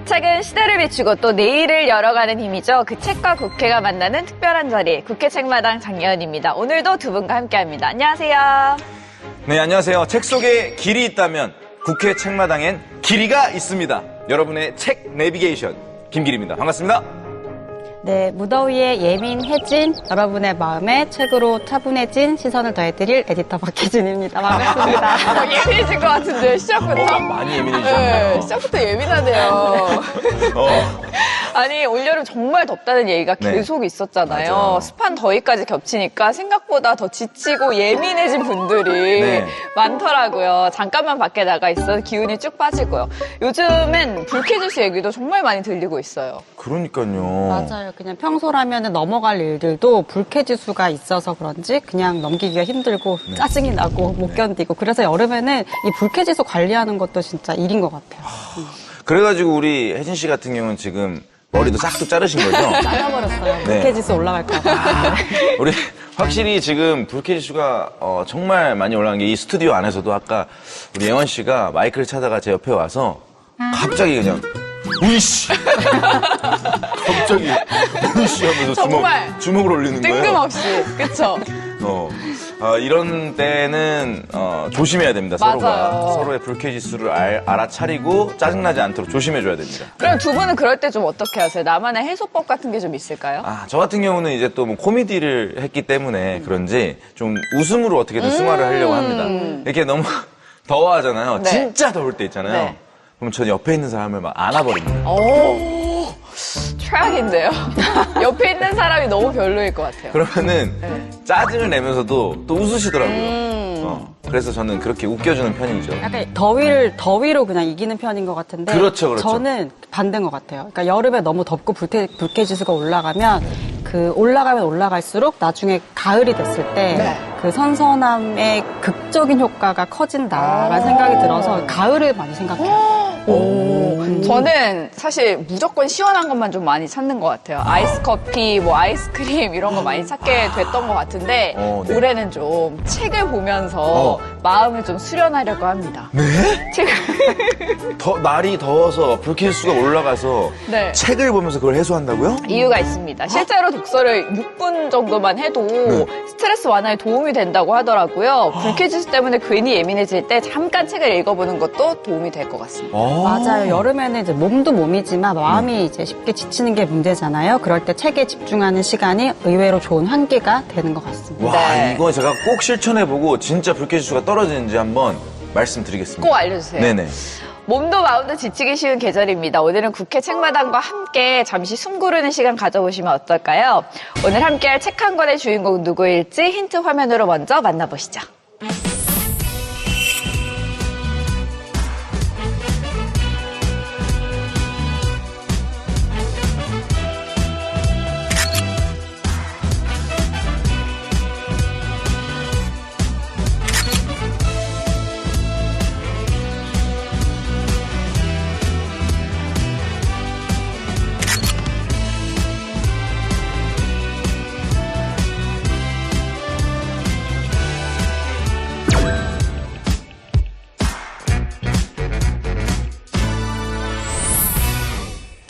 책은 시대를 비추고 또 내일을 열어가는 힘이죠. 그 책과 국회가 만나는 특별한 자리, 국회 책마당 장예은입니다. 오늘도 두 분과 함께합니다. 안녕하세요. 네, 안녕하세요. 책 속에 길이 있다면 국회 책마당엔 길이가 있습니다. 여러분의 책 내비게이션 김길입니다. 반갑습니다. 네, 무더위에 예민해진 여러분의 마음에 책으로 차분해진 시선을 더해드릴 에디터 박혜진입니다. 반갑습니다. 예민해진 것 같은데, 시작부터. 많이 예민해지셨네요. 네, 시작부터 예민하네요. 아니, 올여름 정말 덥다는 얘기가 네. 계속 있었잖아요. 맞아요. 습한 더위까지 겹치니까 생각보다 더 지치고 예민해진 분들이 네. 많더라고요. 잠깐만 밖에 나가 있어도 기운이 쭉 빠지고요. 요즘엔 불쾌지수 얘기도 정말 많이 들리고 있어요. 그러니까요. 맞아요. 그냥 평소라면 넘어갈 일들도 불쾌지수가 있어서 그런지 그냥 넘기기가 힘들고 짜증이 나고 못 견디고 그래서 여름에는 이 불쾌지수 관리하는 것도 진짜 일인 것 같아요. 그래가지고 우리 혜진 씨 같은 경우는 지금 머리도 싹둑 자르신 거죠? 잘라버렸어요. 네. 불쾌지수 올라갈까 봐. 우리 확실히 지금 불쾌지수가 정말 많이 올라간 게 이 스튜디오 안에서도 아까 우리 예원 씨가 마이크를 차다가 제 옆에 와서 갑자기 그냥 우이씨 갑자기 우이씨 하면서 정말 주먹을 올리는 거예요. 뜬금없이. 그쵸? 이런 때는 조심해야 됩니다. 맞아요. 서로의 불쾌지수를 알아차리고 짜증나지 않도록 조심해줘야 됩니다. 그럼 두 분은 그럴 때 좀 어떻게 하세요? 나만의 해소법 같은 게 좀 있을까요? 저 같은 경우는 이제 또 뭐 코미디를 했기 때문에 그런지 좀 웃음으로 어떻게든 승화를 하려고 합니다. 이렇게 너무 더워하잖아요. 네. 진짜 더울 때 있잖아요. 네. 그럼 저는 옆에 있는 사람을 막 안아버립니다. 오, 최악인데요. 옆에 있는 사람이 너무 별로일 것 같아요. 그러면은 네. 짜증을 내면서도 또 웃으시더라고요. 그래서 저는 그렇게 웃겨주는 편이죠. 약간 더위로 그냥 이기는 편인 것 같은데. 그렇죠. 저는 반대인 것 같아요. 그러니까 여름에 너무 덥고 불쾌지수가 올라가면 올라가면 올라갈수록 나중에 가을이 됐을 때 그 선선함의 극적인 효과가 커진다라는 생각이 들어서 가을을 많이 생각해요. 저는 사실 무조건 시원한 것만 좀 많이 찾는 것 같아요. 아이스 커피, 뭐 아이스크림 이런 거 많이 찾게 됐던 것 같은데 네. 올해는 좀 책을 보면서 마음을 좀 수련하려고 합니다. 네? 날이 더워서 불쾌지수가 올라가서 네. 책을 보면서 그걸 해소한다고요? 이유가 있습니다. 실제로 독서를 6분 정도만 해도 스트레스 완화에 도움이 된다고 하더라고요. 불쾌지수 때문에 괜히 예민해질 때 잠깐 책을 읽어보는 것도 도움이 될 것 같습니다. 맞아요. 여름에는 이제 몸도 몸이지만 마음이 이제 쉽게 지치는 게 문제잖아요. 그럴 때 책에 집중하는 시간이 의외로 좋은 환기가 되는 것 같습니다. 와, 네. 이거 제가 꼭 실천해보고 진짜 불쾌지수가 떨어지는지 한번 말씀드리겠습니다. 꼭 알려주세요. 네네. 몸도 마음도 지치기 쉬운 계절입니다. 오늘은 국회 책마당과 함께 잠시 숨 고르는 시간 가져보시면 어떨까요? 오늘 함께할 책 한 권의 주인공 누구일지 힌트 화면으로 먼저 만나보시죠.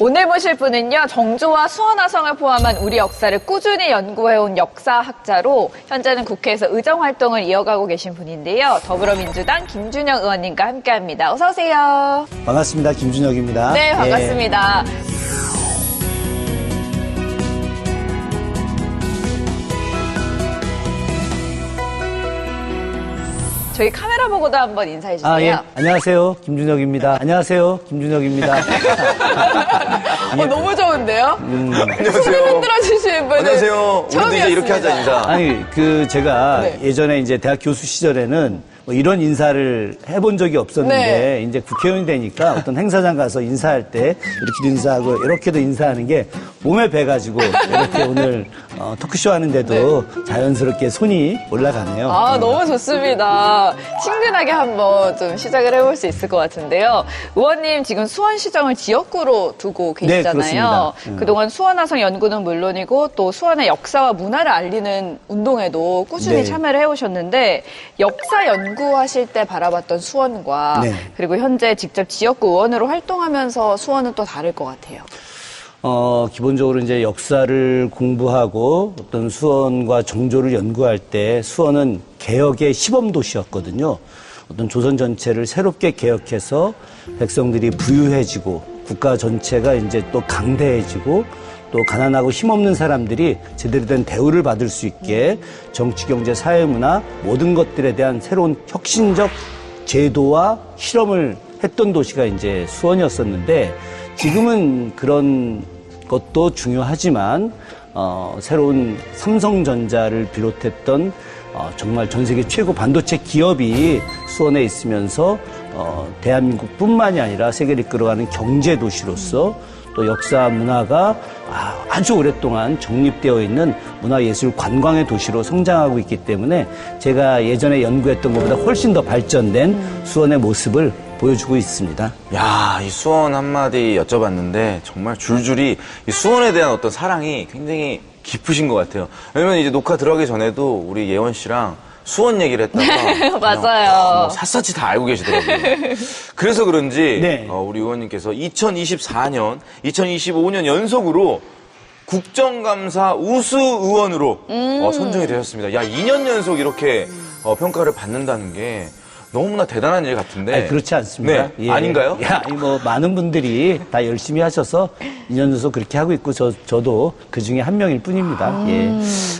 오늘 모실 분은요, 정조와 수원화성을 포함한 우리 역사를 꾸준히 연구해온 역사학자로 현재는 국회에서 의정활동을 이어가고 계신 분인데요. 더불어민주당 김준혁 의원님과 함께합니다. 어서 오세요. 반갑습니다. 김준혁입니다. 네, 반갑습니다. 저희 카메라 보고도 한번 인사해 주세요. 예. 안녕하세요. 김준혁입니다. 안녕하세요. 김준혁입니다. 너무 좋은데요? 안녕하세요. 손을 흔들어 주시는 분은 안녕하세요. 우리도 이제 이렇게 하자, 인사. 아니, 제가 네. 예전에 이제 대학 교수 시절에는 뭐 이런 인사를 해본 적이 없었는데, 네. 이제 국회의원이 되니까 어떤 행사장 가서 인사할 때 이렇게도 인사하고 이렇게도 인사하는 게 몸에 배가지고 이렇게 오늘 토크쇼 하는데도 자연스럽게 손이 올라가네요. 아, 너무 좋습니다. 친근하게 한번 좀 시작을 해볼 수 있을 것 같은데요. 의원님 지금 수원시정을 지역구로 두고 계시잖아요. 그렇습니다. 그동안 수원화성 연구는 물론이고 또 수원의 역사와 문화를 알리는 운동에도 꾸준히 네. 참여를 해오셨는데 역사 연구하실 때 바라봤던 수원과 네. 그리고 현재 직접 지역구 의원으로 활동하면서 수원은 또 다를 것 같아요. 기본적으로 이제 역사를 공부하고 어떤 수원과 정조를 연구할 때 수원은 개혁의 시범도시였거든요. 어떤 조선 전체를 새롭게 개혁해서 백성들이 부유해지고 국가 전체가 이제 또 강대해지고 또 가난하고 힘없는 사람들이 제대로 된 대우를 받을 수 있게 정치, 경제, 사회, 문화 모든 것들에 대한 새로운 혁신적 제도와 실험을 했던 도시가 이제 수원이었었는데 지금은 그런 것도 중요하지만 새로운 삼성전자를 비롯했던 정말 전 세계 최고 반도체 기업이 수원에 있으면서 대한민국뿐만이 아니라 세계를 이끌어가는 경제 도시로서 또 역사 문화가 아주 오랫동안 정립되어 있는 문화예술 관광의 도시로 성장하고 있기 때문에 제가 예전에 연구했던 것보다 훨씬 더 발전된 수원의 모습을 보여주고 있습니다. 야, 이 수원 한마디 여쭤봤는데 정말 줄줄이 이 수원에 대한 어떤 사랑이 굉장히 깊으신 것 같아요. 왜냐면 이제 녹화 들어가기 전에도 우리 예원 씨랑 수원 얘기를 했다가 맞아요. 샅샅이 다 알고 계시더라고요. 그래서 그런지 네. 우리 의원님께서 2024년, 2025년 연속으로 국정감사 우수 의원으로 선정이 되셨습니다. 야, 2년 연속 이렇게 평가를 받는다는 게 너무나 대단한 일 같은데. 아니, 그렇지 않습니다. 네, 아닌가요? 많은 분들이 다 열심히 하셔서 2년 연속 그렇게 하고 있고 저도 그 중에 한 명일 뿐입니다. 예.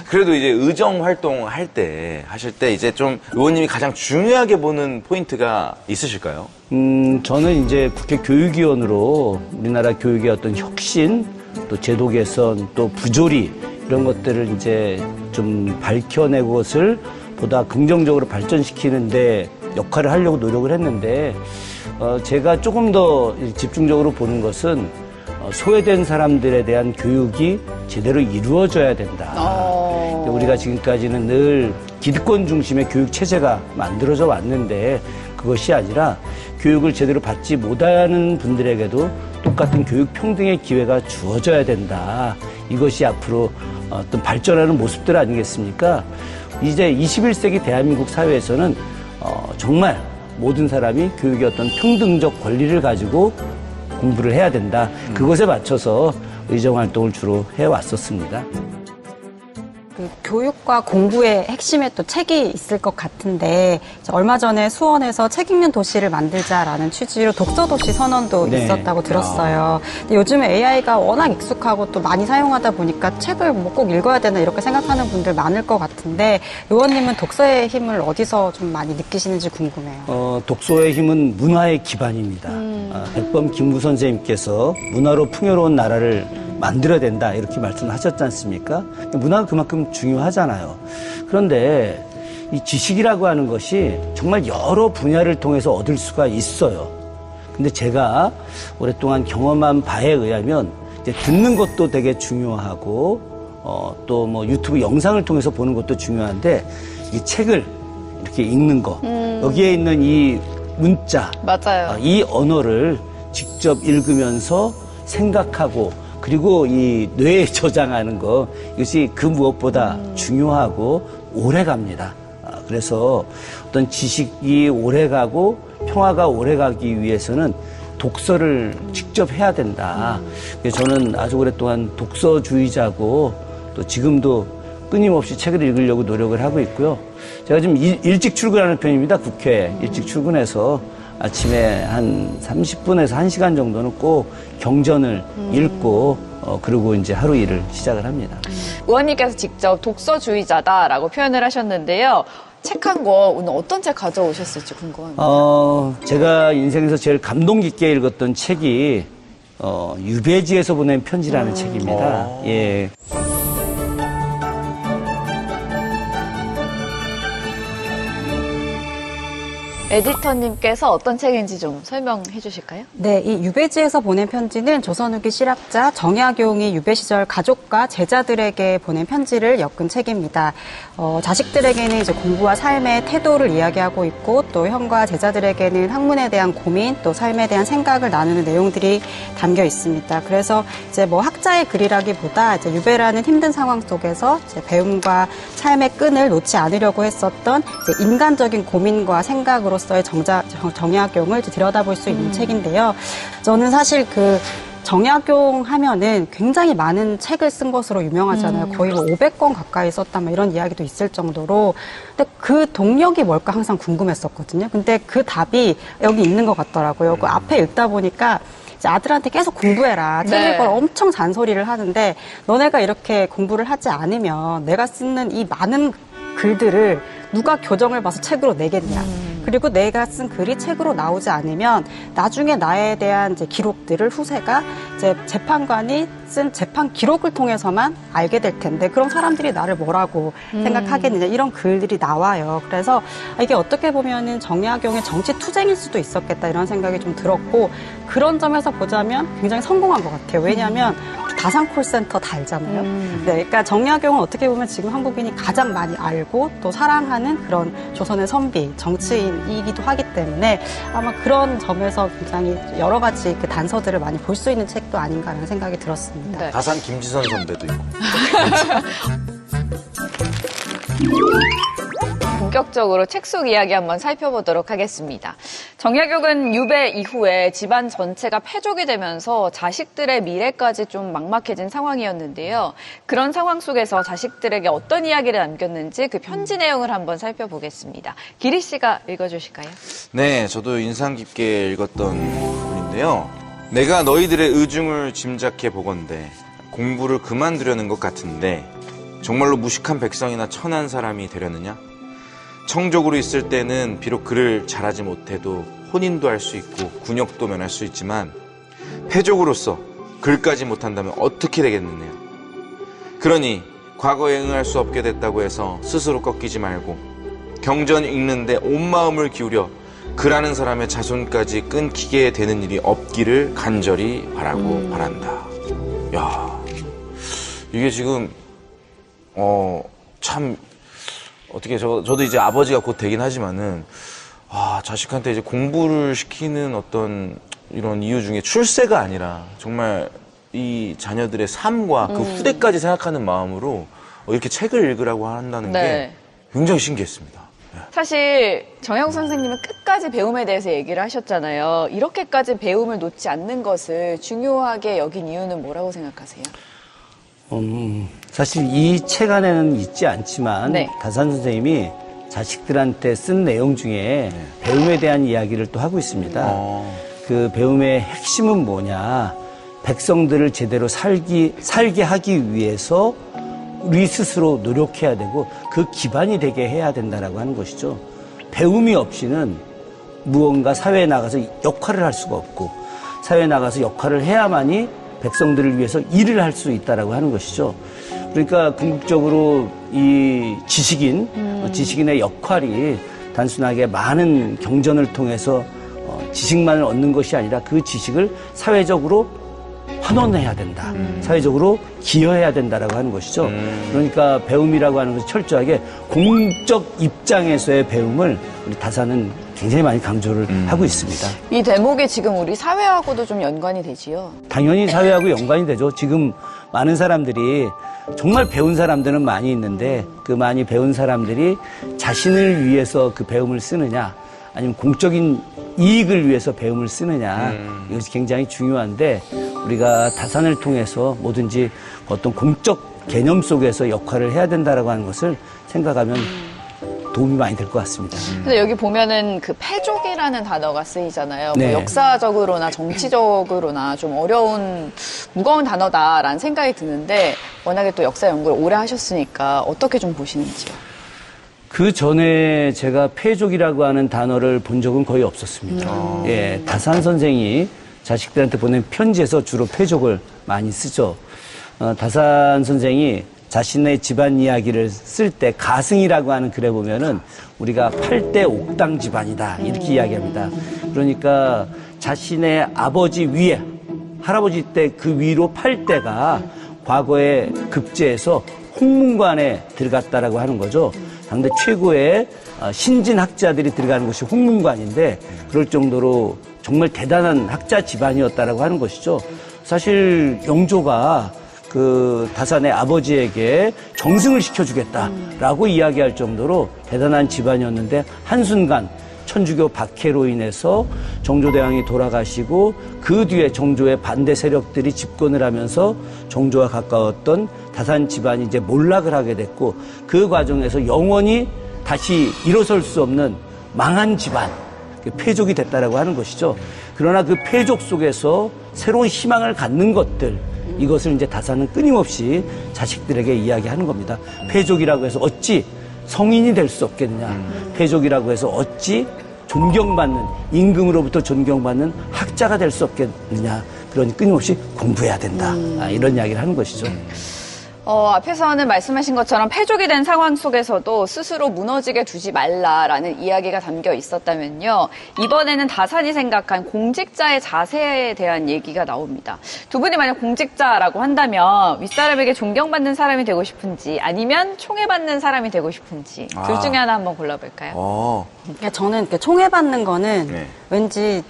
그래도 이제 의정 활동할 때 하실 때 이제 좀 의원님이 가장 중요하게 보는 포인트가 있으실까요? 저는 이제 국회 교육위원으로 우리나라 교육의 어떤 혁신, 또 제도 개선, 또 부조리 이런 것들을 이제 좀 밝혀내고 것을 보다 긍정적으로 발전시키는데 역할을 하려고 노력을 했는데 제가 조금 더 집중적으로 보는 것은 소외된 사람들에 대한 교육이 제대로 이루어져야 된다. 우리가 지금까지는 늘 기득권 중심의 교육 체제가 만들어져 왔는데 그것이 아니라 교육을 제대로 받지 못하는 분들에게도 똑같은 교육 평등의 기회가 주어져야 된다. 이것이 앞으로 어떤 발전하는 모습들 아니겠습니까? 이제 21세기 대한민국 사회에서는 정말 모든 사람이 교육의 어떤 평등적 권리를 가지고 공부를 해야 된다. 그것에 맞춰서 의정활동을 주로 해왔었습니다. 그 교육과 공부의 핵심에 또 책이 있을 것 같은데 얼마 전에 수원에서 책 읽는 도시를 만들자라는 취지로 독서도시 선언도 네. 있었다고 들었어요. 근데 요즘에 AI가 워낙 익숙하고 또 많이 사용하다 보니까 책을 뭐 꼭 읽어야 되나 이렇게 생각하는 분들 많을 것 같은데 의원님은 독서의 힘을 어디서 좀 많이 느끼시는지 궁금해요. 독서의 힘은 문화의 기반입니다. 백범 김구 선생님께서 문화로 풍요로운 나라를 만들어야 된다 이렇게 말씀하셨지 않습니까? 문화가 그만큼 중요하잖아요. 그런데 이 지식이라고 하는 것이 정말 여러 분야를 통해서 얻을 수가 있어요. 근데 제가 오랫동안 경험한 바에 의하면 이제 듣는 것도 되게 중요하고 또 뭐 유튜브 영상을 통해서 보는 것도 중요한데 이 책을 이렇게 읽는 거 여기에 있는 이 문자 맞아요. 이 언어를 직접 읽으면서 생각하고 그리고 이 뇌에 저장하는 거 이것이 그 무엇보다 중요하고 오래 갑니다. 그래서 어떤 지식이 오래 가고 평화가 오래 가기 위해서는 독서를 직접 해야 된다. 그래서 저는 아주 오랫동안 독서주의자고 또 지금도 끊임없이 책을 읽으려고 노력을 하고 있고요. 제가 지금 일찍 출근하는 편입니다. 국회에 일찍 출근해서 아침에 한 30분에서 1시간 정도는 꼭 경전을 읽고 그리고 이제 하루 일을 시작을 합니다. 의원님께서 직접 독서주의자다라고 표현을 하셨는데요. 책 한 거 오늘 어떤 책 가져오셨을지 궁금합니다. 제가 인생에서 제일 감동 깊게 읽었던 책이 유배지에서 보낸 편지라는 책입니다. 예. 에디터님께서 어떤 책인지 좀 설명해 주실까요? 네, 이 유배지에서 보낸 편지는 조선 후기 실학자 정약용이 유배 시절 가족과 제자들에게 보낸 편지를 엮은 책입니다. 자식들에게는 이제 공부와 삶의 태도를 이야기하고 있고 또 형과 제자들에게는 학문에 대한 고민 또 삶에 대한 생각을 나누는 내용들이 담겨 있습니다. 그래서 이제 뭐 학자의 글이라기보다 이제 유배라는 힘든 상황 속에서 이제 배움과 삶의 끈을 놓지 않으려고 했었던 이제 인간적인 고민과 생각으로서의 정약용을 들여다볼 수 있는 책인데요. 저는 사실 그 정약용 하면은 굉장히 많은 책을 쓴 것으로 유명하잖아요. 거의 뭐 500권 가까이 썼다 뭐 이런 이야기도 있을 정도로. 근데 그 동력이 뭘까 항상 궁금했었거든요. 근데 그 답이 여기 있는 것 같더라고요. 그 앞에 읽다 보니까 이제 아들한테 계속 공부해라. 책 네. 읽어라. 엄청 잔소리를 하는데 너네가 이렇게 공부를 하지 않으면 내가 쓰는 이 많은 글들을 누가 교정을 봐서 책으로 내겠냐. 그리고 내가 쓴 글이 책으로 나오지 않으면 나중에 나에 대한 이제 기록들을 후세가 이제 재판관이 쓴 재판 기록을 통해서만 알게 될 텐데 그런 사람들이 나를 뭐라고 생각하겠느냐 이런 글들이 나와요. 그래서 이게 어떻게 보면은 정약용의 정치 투쟁일 수도 있었겠다 이런 생각이 좀 들었고 그런 점에서 보자면 굉장히 성공한 것 같아요. 왜냐하면 다산 콜센터 다 알잖아요. 네, 그러니까 정약용은 어떻게 보면 지금 한국인이 가장 많이 알고 또 사랑하는 그런 조선의 선비, 정치인이기도 하기 때문에 아마 그런 점에서 굉장히 여러 가지 그 단서들을 많이 볼 수 있는 책도 아닌가라는 생각이 들었습니다. 네. 다산 김지선 선배도 있고. 본격적으로 책 속 이야기 한번 살펴보도록 하겠습니다. 정약용은 유배 이후에 집안 전체가 패족이 되면서 자식들의 미래까지 좀 막막해진 상황이었는데요. 그런 상황 속에서 자식들에게 어떤 이야기를 남겼는지 그 편지 내용을 한번 살펴보겠습니다. 기리 씨가 읽어주실까요? 네, 저도 인상 깊게 읽었던 부분인데요. 내가 너희들의 의중을 짐작해 보건대 공부를 그만두려는 것 같은데 정말로 무식한 백성이나 천한 사람이 되려느냐? 청족으로 있을 때는 비록 글을 잘하지 못해도 혼인도 할 수 있고 군역도 면할 수 있지만 패족으로서 글까지 못한다면 어떻게 되겠느냐? 그러니 과거에 응할 수 없게 됐다고 해서 스스로 꺾이지 말고 경전 읽는데 온 마음을 기울여 글하는 사람의 자손까지 끊기게 되는 일이 없기를 간절히 바라고 바란다. 야, 이게 지금 참 어떻게 저도 이제 아버지가 곧 되긴 하지만은 자식한테 이제 공부를 시키는 어떤 이런 이유 중에 출세가 아니라 정말 이 자녀들의 삶과 그 후대까지 생각하는 마음으로 이렇게 책을 읽으라고 한다는 네. 게 굉장히 신기했습니다. 사실 정약용 선생님은 끝까지 배움에 대해서 얘기를 하셨잖아요. 이렇게까지 배움을 놓지 않는 것을 중요하게 여긴 이유는 뭐라고 생각하세요? 사실 이 책 안에는 있지 않지만 네. 다산 선생님이 자식들한테 쓴 내용 중에 배움에 대한 이야기를 또 하고 있습니다. 그 배움의 핵심은 뭐냐? 백성들을 제대로 살게 하기 위해서 우리 스스로 노력해야 되고 그 기반이 되게 해야 된다라고 하는 것이죠. 배움이 없이는 무언가 사회에 나가서 역할을 할 수가 없고 사회에 나가서 역할을 해야만이 백성들을 위해서 일을 할 수 있다라고 하는 것이죠. 그러니까 궁극적으로 이 지식인의 역할이 단순하게 많은 경전을 통해서 지식만을 얻는 것이 아니라 그 지식을 사회적으로 환원해야 된다. 사회적으로 기여해야 된다라고 하는 것이죠. 그러니까 배움이라고 하는 것이 철저하게 공적 입장에서의 배움을 우리 다산은 굉장히 많이 강조를 하고 있습니다. 이 대목이 지금 우리 사회하고도 좀 연관이 되지요? 당연히 사회하고 연관이 되죠. 지금 많은 사람들이 정말 배운 사람들은 많이 있는데 그 많이 배운 사람들이 자신을 위해서 그 배움을 쓰느냐 아니면 공적인 이익을 위해서 배움을 쓰느냐 이것이 굉장히 중요한데 우리가 다산을 통해서 뭐든지 어떤 공적 개념 속에서 역할을 해야 된다라고 하는 것을 생각하면 도움이 많이 될 것 같습니다. 근데 여기 보면은 그 패족이라는 단어가 쓰이잖아요. 네. 뭐 역사적으로나 정치적으로나 좀 어려운, 무거운 단어다라는 생각이 드는데 워낙에 또 역사 연구를 오래 하셨으니까 어떻게 좀 보시는지요? 그 전에 제가 패족이라고 하는 단어를 본 적은 거의 없었습니다. 예, 다산 선생이 자식들한테 보낸 편지에서 주로 패족을 많이 쓰죠. 다산 선생이 자신의 집안 이야기를 쓸 때 가승이라고 하는 글에 보면은 우리가 8대 옥당 집안이다 이렇게 이야기합니다. 그러니까 자신의 아버지 위에 할아버지 때 그 위로 8대가 과거에 급제해서 홍문관에 들어갔다라고 하는 거죠. 당대 최고의 신진학자들이 들어가는 것이 홍문관인데 그럴 정도로 정말 대단한 학자 집안이었다라고 하는 것이죠. 사실 영조가 그 다산의 아버지에게 정승을 시켜주겠다라고 이야기할 정도로 대단한 집안이었는데 한순간 천주교 박해로 인해서 정조대왕이 돌아가시고 그 뒤에 정조의 반대 세력들이 집권을 하면서 정조와 가까웠던 다산 집안이 이제 몰락을 하게 됐고 그 과정에서 영원히 다시 일어설 수 없는 망한 집안, 폐족이 됐다라고 하는 것이죠. 그러나 그 폐족 속에서 새로운 희망을 갖는 것들, 이것을 이제 다산은 끊임없이 자식들에게 이야기하는 겁니다. 폐족이라고 해서 어찌 성인이 될 수 없겠느냐. 폐족이라고 해서 어찌 존경받는, 임금으로부터 존경받는 학자가 될 수 없겠느냐. 그러니 끊임없이 공부해야 된다. 이런 이야기를 하는 것이죠. 앞에서는 말씀하신 것처럼 폐족이 된 상황 속에서도 스스로 무너지게 두지 말라라는 이야기가 담겨 있었다면요. 이번에는 다산이 생각한 공직자의 자세에 대한 얘기가 나옵니다. 두 분이 만약 공직자라고 한다면 윗사람에게 존경받는 사람이 되고 싶은지 아니면 총애받는 사람이 되고 싶은지 둘 중에 하나 한번 골라볼까요? 그러니까 저는 이렇게 총애받는 거는 네. 왠지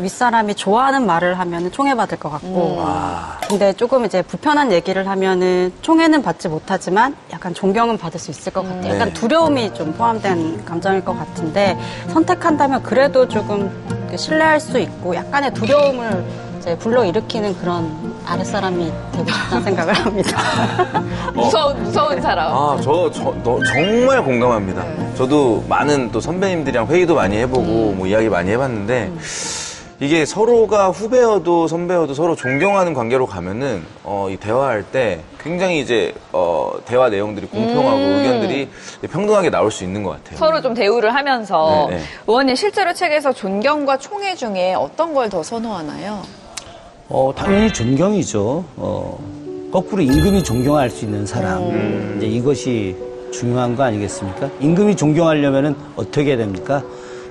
윗사람이 좋아하는 말을 하면은 총애받을 것 같고, 근데 조금 이제 불편한 얘기를 하면은 총애는 받지 못하지만 약간 존경은 받을 수 있을 것 같아요. 약간 두려움이 좀 포함된 감정일 것 같은데 선택한다면 그래도 조금 신뢰할 수 있고 약간의 두려움을 이제 불러일으키는 그런 아랫사람이 되고 싶다는 생각을 합니다. 무서운 사람. 정말 공감합니다. 저도 많은 또 선배님들이랑 회의도 많이 해보고 뭐 이야기 많이 해봤는데 이게 서로가 후배여도 선배여도 서로 존경하는 관계로 가면은 이 대화할 때 굉장히 이제 대화 내용들이 공평하고 의견들이 평등하게 나올 수 있는 것 같아요. 서로 좀 대우를 하면서 네. 의원님 실제로 책에서 존경과 총애 중에 어떤 걸 더 선호하나요? 당연히 존경이죠. 거꾸로 임금이 존경할 수 있는 사람. 이제 이것이 중요한 거 아니겠습니까? 임금이 존경하려면은 어떻게 해야 됩니까?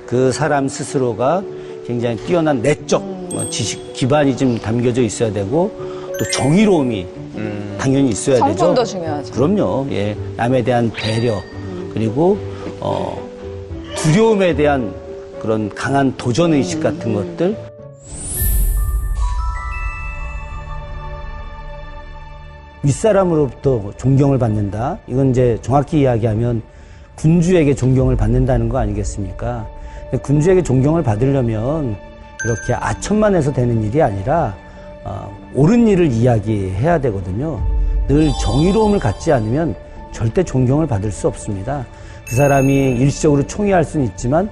그 사람 스스로가 굉장히 뛰어난 내적 지식 기반이 좀 담겨져 있어야 되고 또 정의로움이 당연히 있어야 되죠. 성품도 중요하죠. 그럼요. 예. 남에 대한 배려 그리고 두려움에 대한 그런 강한 도전 의식 같은 것들. 윗사람으로부터 존경을 받는다. 이건 이제 정확히 이야기하면 군주에게 존경을 받는다는 거 아니겠습니까? 군주에게 존경을 받으려면 이렇게 아첨만해서 되는 일이 아니라 옳은 일을 이야기해야 되거든요. 늘 정의로움을 갖지 않으면 절대 존경을 받을 수 없습니다. 그 사람이 일시적으로 총애할 수는 있지만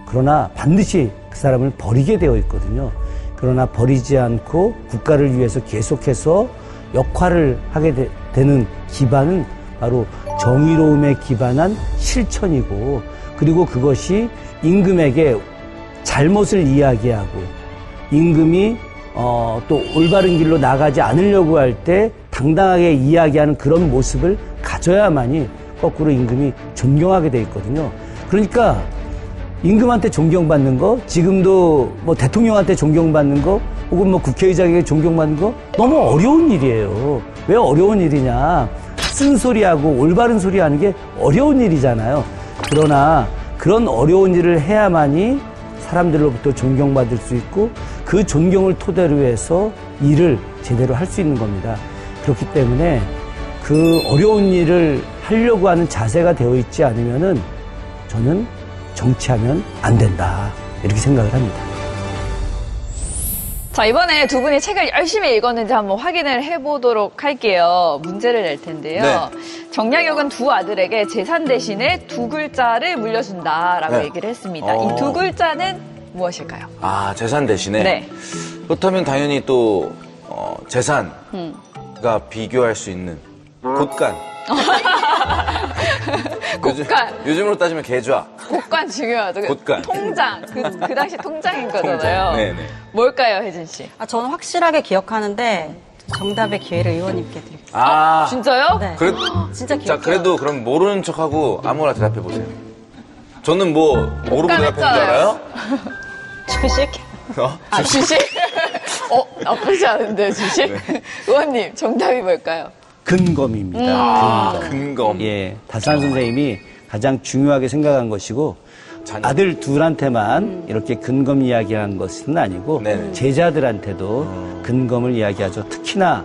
그러나 반드시 그 사람을 버리게 되어 있거든요. 그러나 버리지 않고 국가를 위해서 계속해서 역할을 하게 되는 기반은 바로 정의로움에 기반한 실천이고 그리고 그것이 임금에게 잘못을 이야기하고 임금이 또 올바른 길로 나가지 않으려고 할 때 당당하게 이야기하는 그런 모습을 가져야만이 거꾸로 임금이 존경하게 돼 있거든요. 그러니까 임금한테 존경받는 거, 지금도 뭐 대통령한테 존경받는 거, 혹은 뭐 국회의장에게 존경받는 거 너무 어려운 일이에요. 왜 어려운 일이냐? 쓴소리하고 올바른 소리 하는 게 어려운 일이잖아요. 그러나 그런 어려운 일을 해야만이 사람들로부터 존경받을 수 있고 그 존경을 토대로 해서 일을 제대로 할 수 있는 겁니다. 그렇기 때문에 그 어려운 일을 하려고 하는 자세가 되어 있지 않으면은 저는 정치하면 안 된다. 이렇게 생각을 합니다. 자, 이번에 두 분이 책을 열심히 읽었는지 한번 확인을 해보도록 할게요. 문제를 낼 텐데요. 네. 정약용은 두 아들에게 재산 대신에 두 글자를 물려준다라고 네. 얘기를 했습니다. 이 두 글자는 무엇일까요? 재산 대신에? 네. 그렇다면 당연히 또 재산과 비교할 수 있는 곳간. 곳간. 요즘으로 따지면 계좌. 곳간 중요하죠. 곳간. 통장. 그 당시 통장인 거잖아요. 네네. 뭘까요, 혜진 씨? 저는 확실하게 기억하는데 정답의 기회를 의원님께 드릴게요. 아, 진짜요? 네. 그래, 진짜 자, 기회요. 그래도 그럼 모르는 척하고 아무거나 대답해 보세요. 저는 뭐 모르고 대답했는 줄 깜깜했잖아요. 알아요? 주식? 아, 주식? 나쁘지 않은데, 주식? 의원님, 정답이 뭘까요? 근검입니다. 근검. 예, 다산 선생님이 가장 중요하게 생각한 것이고 아들 둘한테만 이렇게 근검 이야기한 것은 아니고 네네. 제자들한테도 근검을 이야기하죠. 특히나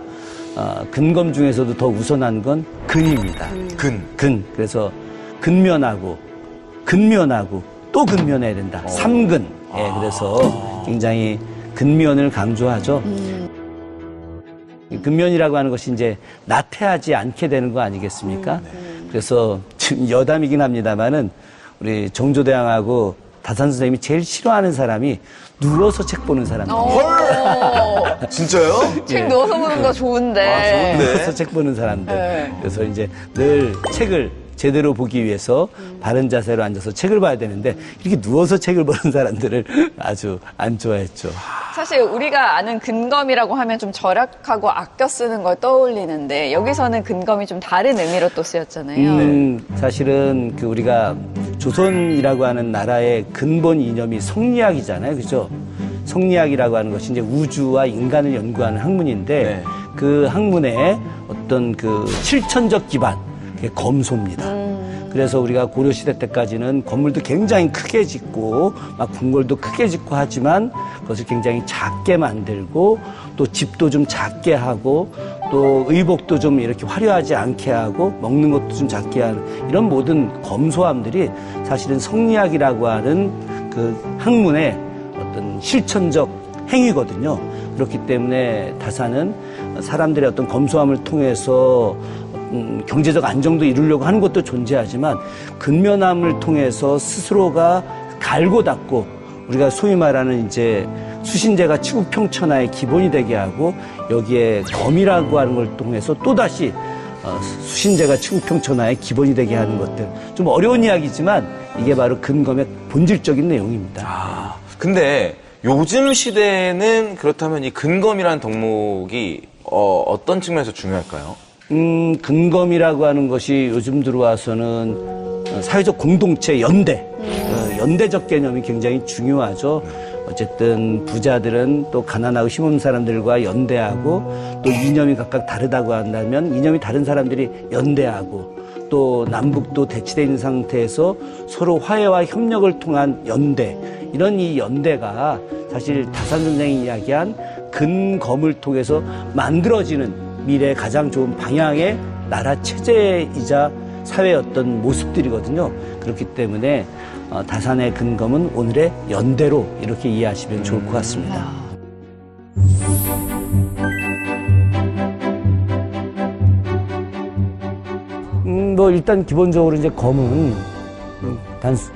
근검 중에서도 더 우선한 건 근입니다. 근. 그래서 근면하고 또 근면해야 된다. 삼근. 예, 그래서 굉장히 근면을 강조하죠. 근면이라고 하는 것이 이제 나태하지 않게 되는 거 아니겠습니까? 그래서 지금 여담이긴 합니다만은 우리 정조대왕하고 다산 선생님이 제일 싫어하는 사람이 누워서 책 보는 사람입니다. 진짜요? 책 넣어서 보는 거 좋은데. 누워서 책 보는 사람들. 네. 그래서 이제 늘 책을 제대로 보기 위해서 바른 자세로 앉아서 책을 봐야 되는데 이렇게 누워서 책을 보는 사람들을 아주 안 좋아했죠. 사실 우리가 아는 근검이라고 하면 좀 절약하고 아껴 쓰는 걸 떠올리는데 여기서는 근검이 좀 다른 의미로 또 쓰였잖아요. 사실은 그 우리가 조선이라고 하는 나라의 근본 이념이 성리학이잖아요. 그죠? 성리학이라고 하는 것이 이제 우주와 인간을 연구하는 학문인데 네. 그 학문의 어떤 그 실천적 기반, 그게 검소입니다. 그래서 우리가 고려시대 때까지는 건물도 굉장히 크게 짓고 막 궁궐도 크게 짓고 하지만 그것을 굉장히 작게 만들고 또 집도 좀 작게 하고 또 의복도 좀 이렇게 화려하지 않게 하고 먹는 것도 좀 작게 하는 이런 모든 검소함들이 사실은 성리학이라고 하는 그 학문의 어떤 실천적 행위거든요. 그렇기 때문에 다산은 사람들의 어떤 검소함을 통해서 경제적 안정도 이루려고 하는 것도 존재하지만 근면함을 통해서 스스로가 갈고 닦고 우리가 소위 말하는 이제 수신제가 치국평천하의 기본이 되게 하고 여기에 검이라고 하는 걸 통해서 또다시 수신제가 치국평천하의 기본이 되게 하는 것들 좀 어려운 이야기지만 이게 바로 근검의 본질적인 내용입니다. 근데 요즘 시대에는 그렇다면 이 근검이라는 덕목이 어떤 측면에서 중요할까요? 근검이라고 하는 것이 요즘 들어와서는 사회적 공동체 연대, 연대적 개념이 굉장히 중요하죠. 어쨌든 부자들은 또 가난하고 힘없는 사람들과 연대하고 또 이념이 각각 다르다고 한다면 이념이 다른 사람들이 연대하고 또 남북도 대치되어 있는 상태에서 서로 화해와 협력을 통한 연대, 이런 이 연대가 사실 다산 선생이 이야기한 근검을 통해서 만들어지는 미래의 가장 좋은 방향의 나라 체제이자 사회의 어떤 모습들이거든요. 그렇기 때문에 다산의 근검은 오늘의 연대로 이렇게 이해하시면 좋을 것 같습니다. 뭐 일단 기본적으로 이제 검은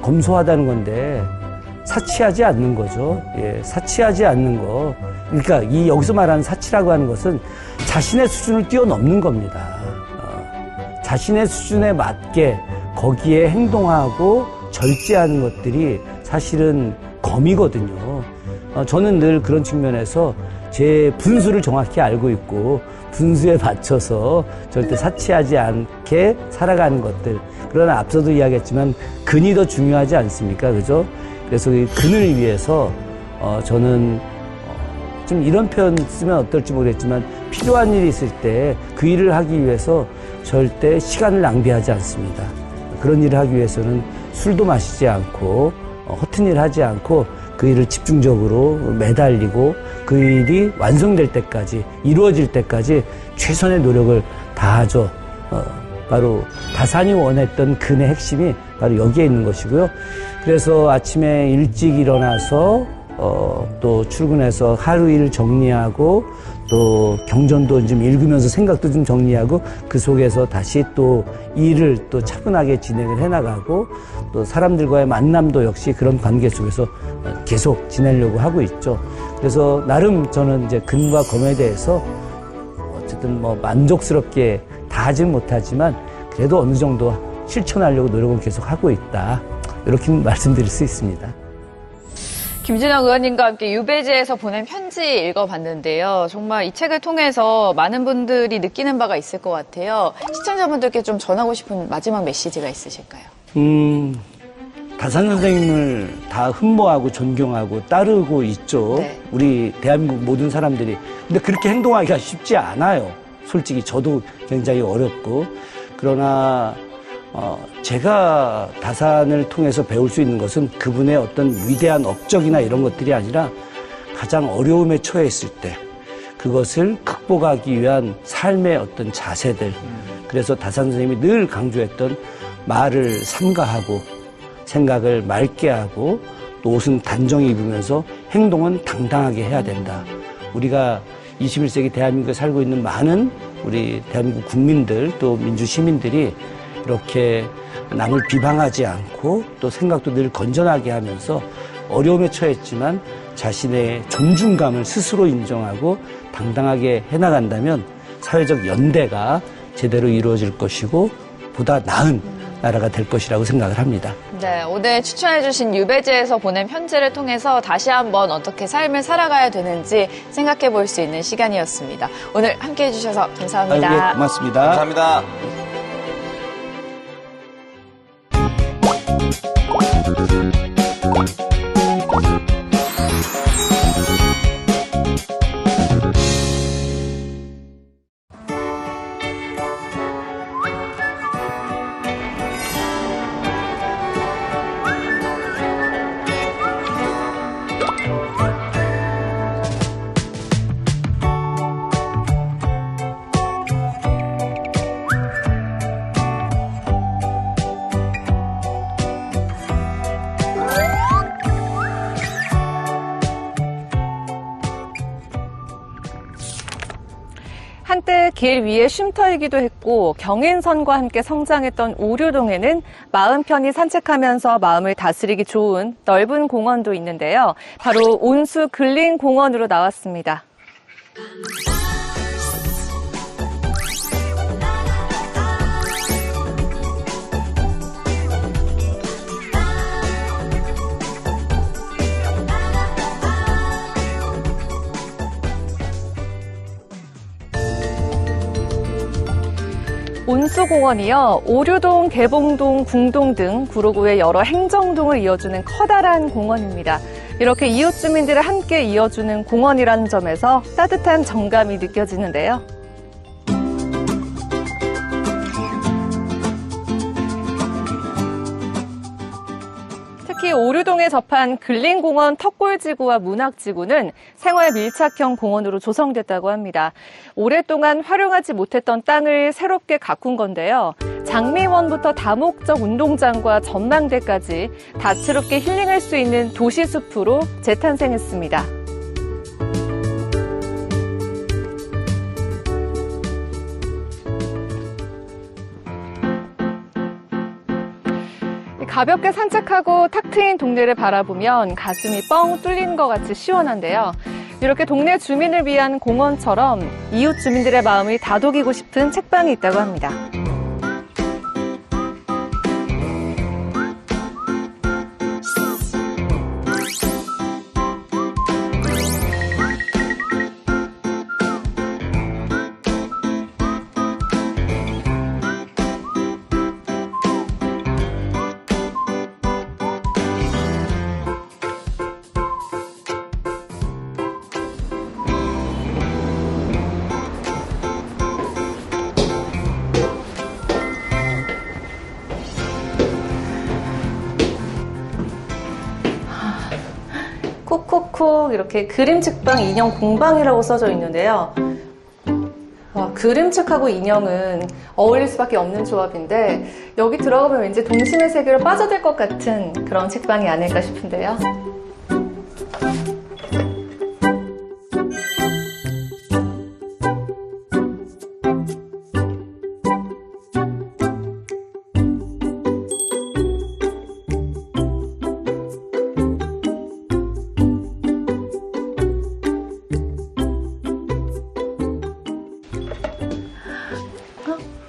검소하다는 건데 사치하지 않는 거죠. 예, 사치하지 않는 거. 그러니까 이 여기서 말하는 사치라고 하는 것은 자신의 수준을 뛰어넘는 겁니다. 자신의 수준에 맞게 거기에 행동하고 절제하는 것들이 사실은 검이거든요. 저는 늘 그런 측면에서 제 분수를 정확히 알고 있고 분수에 맞춰서 절대 사치하지 않게 살아가는 것들. 그러나 앞서도 이야기했지만 근이 더 중요하지 않습니까? 그죠? 그래서 이 근을 위해서 저는 좀 이런 표현 쓰면 어떨지 모르겠지만 필요한 일이 있을 때 그 일을 하기 위해서 절대 시간을 낭비하지 않습니다. 그런 일을 하기 위해서는 술도 마시지 않고 허튼 일 하지 않고 그 일을 집중적으로 매달리고 그 일이 완성될 때까지 이루어질 때까지 최선의 노력을 다하죠. 바로 다산이 원했던 근의 핵심이 바로 여기에 있는 것이고요. 그래서 아침에 일찍 일어나서 또 출근해서 하루 일 정리하고 또 경전도 좀 읽으면서 생각도 좀 정리하고 그 속에서 다시 또 일을 또 차분하게 진행을 해나가고 또 사람들과의 만남도 역시 그런 관계 속에서 계속 지내려고 하고 있죠. 그래서 나름 저는 이제 근과 검에 대해서 어쨌든 뭐 만족스럽게 다 하진 못하지만 그래도 어느 정도 실천하려고 노력은 계속 하고 있다. 이렇게 말씀드릴 수 있습니다. 김진영 의원님과 함께 유배지에서 보낸 편지 읽어봤는데요. 정말 이 책을 통해서 많은 분들이 느끼는 바가 있을 것 같아요. 시청자분들께 좀 전하고 싶은 마지막 메시지가 있으실까요? 다산 선생님을 다 흠모하고 존경하고 따르고 있죠. 네. 우리 대한민국 모든 사람들이. 근데 그렇게 행동하기가 쉽지 않아요. 솔직히 저도 굉장히 어렵고. 그러나 제가 다산을 통해서 배울 수 있는 것은 그분의 어떤 위대한 업적이나 이런 것들이 아니라 가장 어려움에 처했을 때 그것을 극복하기 위한 삶의 어떤 자세들. 그래서 다산 선생님이 늘 강조했던 말을 삼가하고 생각을 맑게 하고 또 옷은 단정히 입으면서 행동은 당당하게 해야 된다. 우리가 21세기 대한민국에 살고 있는 많은 우리 대한민국 국민들 또 민주 시민들이 이렇게 남을 비방하지 않고 또 생각도 늘 건전하게 하면서 어려움에 처했지만 자신의 존중감을 스스로 인정하고 당당하게 해나간다면 사회적 연대가 제대로 이루어질 것이고 보다 나은 나라가 될 것이라고 생각을 합니다. 네, 오늘 추천해주신 유배지에서 보낸 편지를 통해서 다시 한번 어떻게 삶을 살아가야 되는지 생각해 볼 수 있는 시간이었습니다. 오늘 함께 해주셔서 감사합니다. 예, 고맙습니다. 감사합니다. 한때 길 위에 쉼터이기도 했고 경인선과 함께 성장했던 오류동에는 마음 편히 산책하면서 마음을 다스리기 좋은 넓은 공원도 있는데요. 바로 온수 근린공원으로 나왔습니다. 온수공원이요, 오류동, 개봉동, 궁동 등 구로구의 여러 행정동을 이어주는 커다란 공원입니다. 이렇게 이웃 주민들을 함께 이어주는 공원이라는 점에서 따뜻한 정감이 느껴지는데요. 특히 오류동에 접한 근린공원 턱골지구와 문학지구는 생활 밀착형 공원으로 조성됐다고 합니다. 오랫동안 활용하지 못했던 땅을 새롭게 가꾼 건데요. 장미원부터 다목적 운동장과 전망대까지 다채롭게 힐링할 수 있는 도시숲으로 재탄생했습니다. 가볍게 산책하고 탁 트인 동네를 바라보면 가슴이 뻥 뚫리는 것 같이 시원한데요. 이렇게 동네 주민을 위한 공원처럼 이웃 주민들의 마음을 다독이고 싶은 책방이 있다고 합니다. 콕콕콕 이렇게 그림책방 인형 공방이라고 써져 있는데요. 와, 그림책하고 인형은 어울릴 수밖에 없는 조합인데 여기 들어가면 왠지 동심의 세계로 빠져들 것 같은 그런 책방이 아닐까 싶은데요.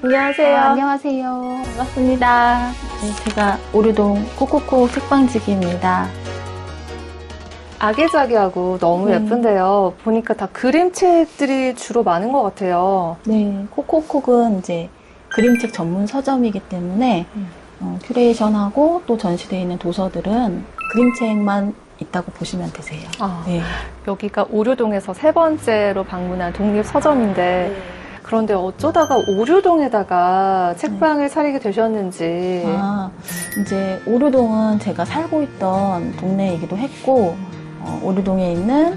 안녕하세요. 안녕하세요. 반갑습니다. 네, 제가 오류동 코코코 책방지기입니다. 아기자기하고 너무 예쁜데요. 보니까 다 그림책들이 주로 많은 것 같아요. 네, 코코콕은 이제 그림책 전문 서점이기 때문에 큐레이션하고 또 전시되어 있는 도서들은 그림책만 있다고 보시면 되세요. 아, 네. 여기가 오류동에서 3번째로 방문한 독립서점인데 그런데 어쩌다가 오류동에다가 책방을 차리게 되셨는지. 이제 오류동은 제가 살고 있던 동네이기도 했고 오류동에 있는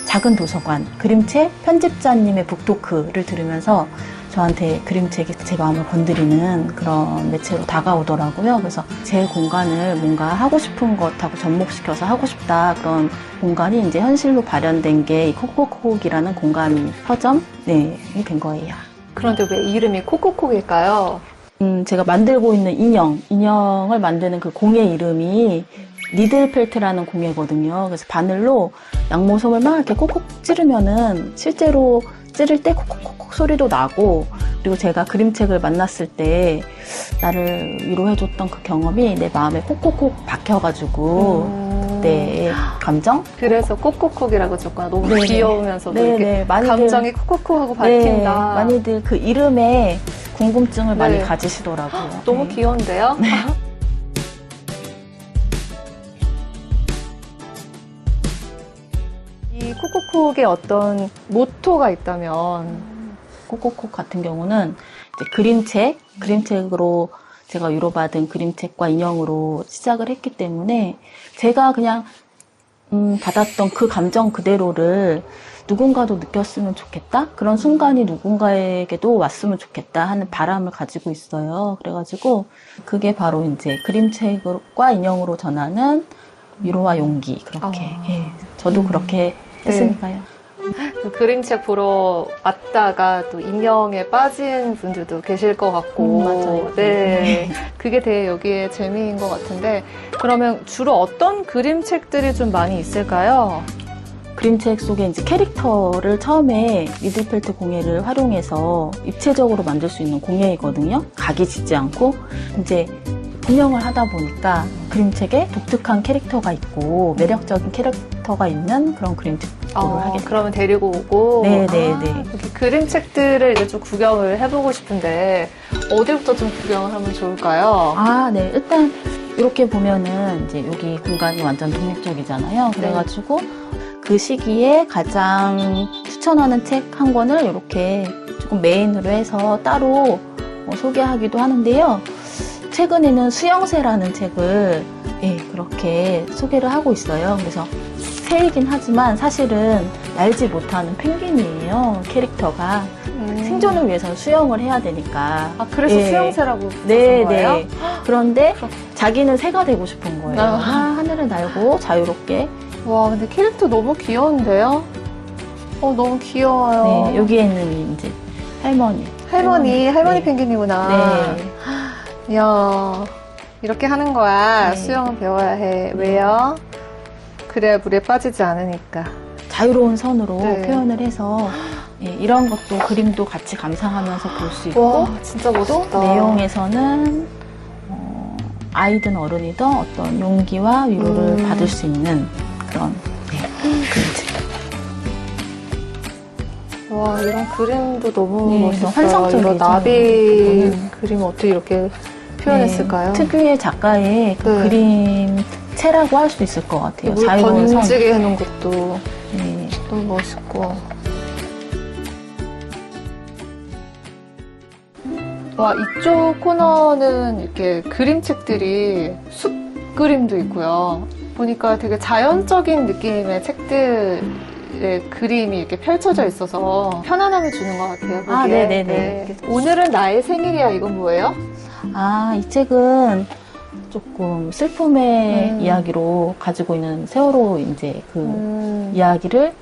작은 도서관, 그림책 편집자님의 북토크를 들으면서 저한테 그림책이 제 마음을 건드리는 그런 매체로 다가오더라고요. 그래서 제 공간을 뭔가 하고 싶은 것하고 접목시켜서 하고 싶다. 그런 공간이 이제 현실로 발현된 게 이 코코콕이라는 공간 서점이 된 거예요. 그런데 왜 이름이 코코콕일까요? 제가 만들고 있는 인형을 만드는 그 공예 이름이 니들펠트라는 공예거든요. 그래서 바늘로 양모섬을 막 이렇게 콕콕 찌르면은 실제로 찌를 때 콕콕콕 소리도 나고, 그리고 제가 그림책을 만났을 때 나를 위로해줬던 그 경험이 내 마음에 콕콕콕 박혀가지고 내 감정? 그래서 코코콕이라고 줬구나. 너무 네네. 귀여우면서도 네네. 이렇게 많이들- 감정이 콕콕콕하고 네, 박힌다. 많이들 그 이름에 궁금증을 많이 네. 가지시더라고요. 너무 네. 귀여운데요? 이 코코콕의 어떤 모토가 있다면 코코콕 같은 경우는 이제 그림책으로 제가 위로받은 그림책과 인형으로 시작을 했기 때문에 제가 그냥 받았던 그 감정 그대로를 누군가도 느꼈으면 좋겠다? 그런 순간이 누군가에게도 왔으면 좋겠다 하는 바람을 가지고 있어요. 그래가지고 그게 바로 이제 그림책과 인형으로 전하는 위로와 용기, 그렇게. 예, 저도 그렇게 했으니까요. 그 그림책 보러 왔다가 또 인형에 빠진 분들도 계실 것 같고. 맞아요. 네. 그게 되게 여기에 재미인 것 같은데, 그러면 주로 어떤 그림책들이 좀 많이 있을까요? 그림책 속에 이제 캐릭터를 처음에 리들펠트 공예를 활용해서 입체적으로 만들 수 있는 공예이거든요. 각이 짖지 않고 이제 분영을 하다 보니까 그림책에 독특한 캐릭터가 있고 매력적인 캐릭터가 있는 그런 그림책을 하게 돼요. 그러면 데리고 오고. 네네네. 이렇게 그림책들을 이제 좀 구경을 해보고 싶은데, 어디부터 좀 구경을 하면 좋을까요? 네. 일단 이렇게 보면은 이제 여기 공간이 완전 독립적이잖아요. 그래가지고 그 시기에 가장 추천하는 책 한 권을 이렇게 조금 메인으로 해서 따로 소개하기도 하는데요. 최근에는 수영새라는 책을 그렇게 소개를 하고 있어요. 그래서 새이긴 하지만 사실은 날지 못하는 펭귄이에요. 캐릭터가. 생존을 위해서는 수영을 해야 되니까. 그래서 예. 수영새라고 네, 써준 거예요? 네. 그런데 자기는 새가 되고 싶은 거예요. 아. 하늘을 날고 자유롭게. 와, 근데 캐릭터 너무 귀여운데요? 너무 귀여워요. 네, 여기에는 이제 할머니. 할머니 네. 펭귄이구나. 네. 이야, 이렇게 하는 거야. 네. 수영은 배워야 해. 왜요? 그래야 물에 빠지지 않으니까. 자유로운 선으로 네. 표현을 해서 이런 것도 그림도 같이 감상하면서 볼 수 있고 와, 진짜 멋있다. 내용에서는 아이든 어른이든 어떤 용기와 위로를 받을 수 있는 그런 그림책. 와, 이런 그림도 너무 네, 멋있어요. 환상적이죠. 이런 나비 그림 어떻게 이렇게 표현했을까요? 특유의 작가의 그 네. 그림체라고 할 수 있을 것 같아요. 물 자유로운 선. 번지게 해놓은 것도 네. 너무 멋있고. 와, 이쪽 코너는 이렇게 그림책들이 숲 그림도 있고요. 보니까 되게 자연적인 느낌의 책들의 그림이 이렇게 펼쳐져 있어서 편안함을 주는 것 같아요. 보기에. 네네네. 네. 오늘은 나의 생일이야. 이건 뭐예요? 이 책은 조금 슬픔의 이야기로 가지고 있는 세월호 이제 그 이야기를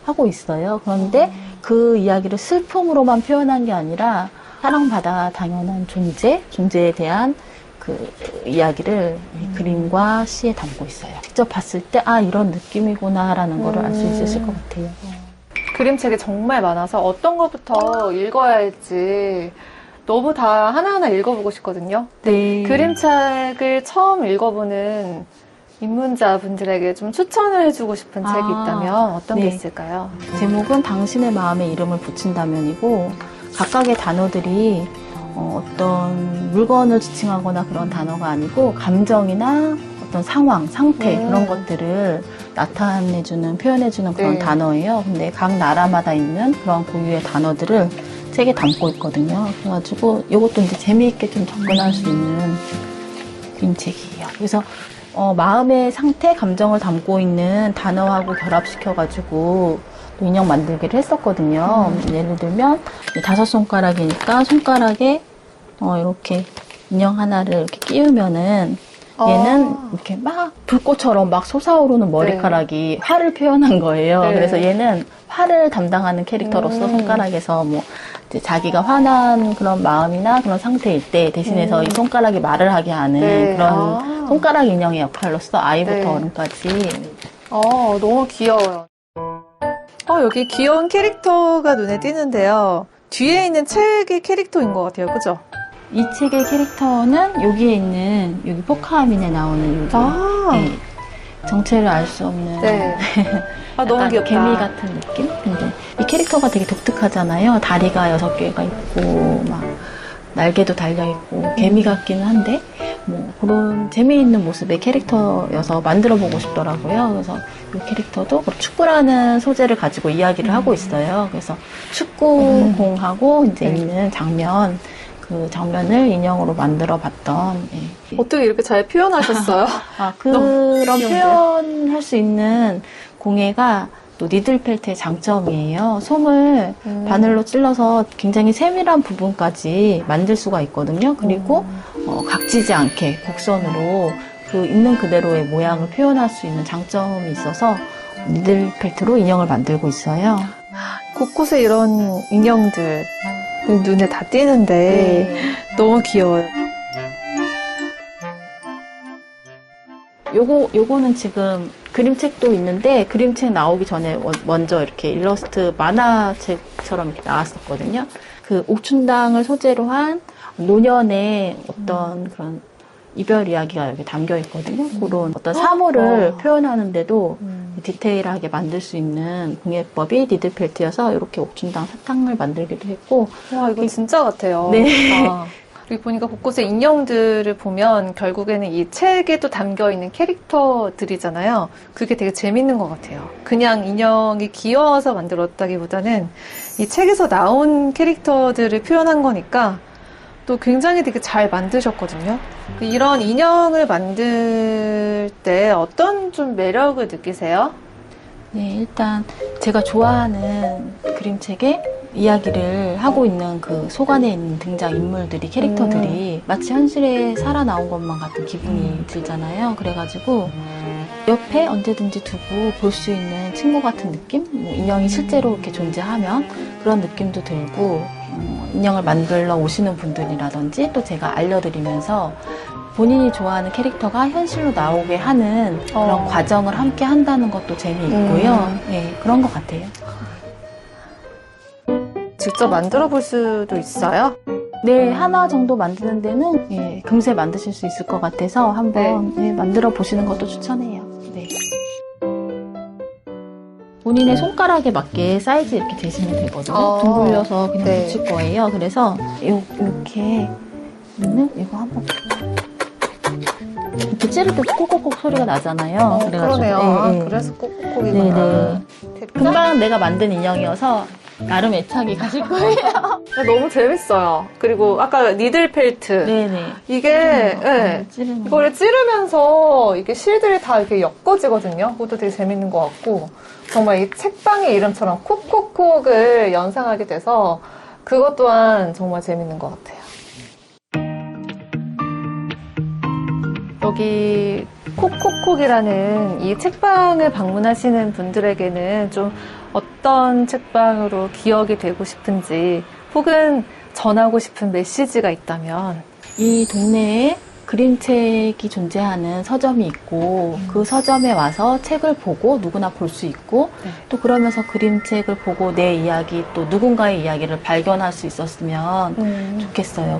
하고 있어요. 그런데 그 이야기를 슬픔으로만 표현한 게 아니라 사랑받아 당연한 존재에 대한 그 이야기를 그림과 시에 담고 있어요. 직접 봤을 때 이런 느낌이구나라는 거를 알 수 있으실 것 같아요. 그림책이 정말 많아서 어떤 것부터 읽어야 할지 너무 다 하나하나 읽어보고 싶거든요. 네. 그림책을 처음 읽어보는 입문자분들에게 좀 추천을 해주고 싶은 책이 있다면 어떤 게 네. 있을까요? 제목은 당신의 마음에 이름을 붙인다면이고 각각의 단어들이 어떤 물건을 지칭하거나 그런 단어가 아니고 감정이나 어떤 상황, 상태 그런 것들을 나타내주는, 표현해주는 그런 네. 단어예요. 근데 각 나라마다 있는 그런 고유의 단어들을 책에 담고 있거든요. 그래가지고 이것도 이제 재미있게 좀 접근할 수 있는 그림책이에요. 그래서 마음의 상태, 감정을 담고 있는 단어하고 결합시켜가지고 또 인형 만들기를 했었거든요. 예를 들면 5손가락이니까 손가락에 이렇게 인형 하나를 이렇게 끼우면은 얘는 이렇게 막 불꽃처럼 막 솟아오르는 머리카락이 화를 표현한 거예요. 네. 그래서 얘는 화를 담당하는 캐릭터로서 손가락에서 뭐 이제 자기가 화난 그런 마음이나 그런 상태일 때 대신해서 이 손가락이 말을 하게 하는 네. 그런 손가락 인형의 역할로서 아이부터 네. 어른까지. 너무 귀여워요. 여기 귀여운 캐릭터가 눈에 띄는데요. 뒤에 있는 책의 캐릭터인 것 같아요. 그죠? 이 책의 캐릭터는 여기에 있는 여기 포카하민에 나오는 여기 네, 정체를 알 수 없는 네. 너무 약간 귀엽다. 개미 같은 느낌? 근데 이 캐릭터가 되게 독특하잖아요. 다리가 6개가 있고 막 날개도 달려있고 개미 같기는 한데 뭐 그런 재미있는 모습의 캐릭터여서 만들어보고 싶더라고요. 그래서 이 캐릭터도 축구라는 소재를 가지고 이야기를 하고 있어요. 그래서 축구공하고 이제 있는 장면, 그 장면을 인형으로 만들어봤던. 예. 어떻게 이렇게 잘 표현하셨어요? 그런 귀여운데요? 표현할 수 있는 공예가 또 니들펠트의 장점이에요. 솜을 바늘로 찔러서 굉장히 세밀한 부분까지 만들 수가 있거든요. 그리고 각지지 않게 곡선으로 그 있는 그대로의 모양을 표현할 수 있는 장점이 있어서 니들펠트로 인형을 만들고 있어요. 곳곳에 이런 인형들 눈에 다 띄는데 너무 귀여워요. 요거는 지금 그림책도 있는데 그림책 나오기 전에 먼저 이렇게 일러스트 만화책처럼 이렇게 나왔었거든요. 그 옥춘당을 소재로 한 노년의 어떤 그런 이별 이야기가 여기 담겨 있거든요. 그런 어떤 사물을 표현하는데도 디테일하게 만들 수 있는 공예법이 니들펠트여서 이렇게 옥춘당 사탕을 만들기도 했고. 와, 이거 진짜 같아요. 네. 여기 보니까 곳곳에 인형들을 보면 결국에는 이 책에도 담겨있는 캐릭터들이잖아요. 그게 되게 재밌는 것 같아요. 그냥 인형이 귀여워서 만들었다기보다는 이 책에서 나온 캐릭터들을 표현한 거니까 또 굉장히 되게 잘 만드셨거든요. 이런 인형을 만들 때 어떤 좀 매력을 느끼세요? 네, 일단 제가 좋아하는 그림책에 이야기를 하고 있는 그 속 안에 있는 등장 인물들이, 캐릭터들이 마치 현실에 살아나온 것만 같은 기분이 들잖아요. 그래가지고 옆에 언제든지 두고 볼 수 있는 친구 같은 느낌? 뭐 인형이 실제로 이렇게 존재하면 그런 느낌도 들고, 인형을 만들러 오시는 분들이라든지 또 제가 알려드리면서 본인이 좋아하는 캐릭터가 현실로 나오게 하는 그런 과정을 함께 한다는 것도 재미있고요. 네, 그런 것 같아요. 직접 만들어 볼 수도 있어요? 네, 하나 정도 만드는 데는 금세 만드실 수 있을 것 같아서 한번 만들어 보시는 것도 추천해요. 네. 본인의 손가락에 맞게 사이즈 이렇게 재시면 되거든요. 둥글려서 그냥 붙일 거예요. 그래서 이렇게 이거 한번 이렇게 찌를 때 꼭꼭꼭 소리가 나잖아요. 그러네요. 그래서 꼭꼭이구나. 금방 내가 만든 인형이어서 나름 애착이 가실 거예요. 너무 재밌어요. 그리고 아까 니들펠트. 네네. 이게 이거를 찌르면서 이게 실들이 다 이렇게 엮어지거든요. 그것도 되게 재밌는 것 같고 정말 이 책방의 이름처럼 콕콕콕을 연상하게 돼서 그것 또한 정말 재밌는 것 같아요. 여기 콕콕콕이라는 이 책방을 방문하시는 분들에게는 좀 어떤 책방으로 기억이 되고 싶은지 혹은 전하고 싶은 메시지가 있다면 이 동네에 그림책이 존재하는 서점이 있고 그 서점에 와서 책을 보고 누구나 볼 수 있고 또 그러면서 그림책을 보고 내 이야기 또 누군가의 이야기를 발견할 수 있었으면 좋겠어요.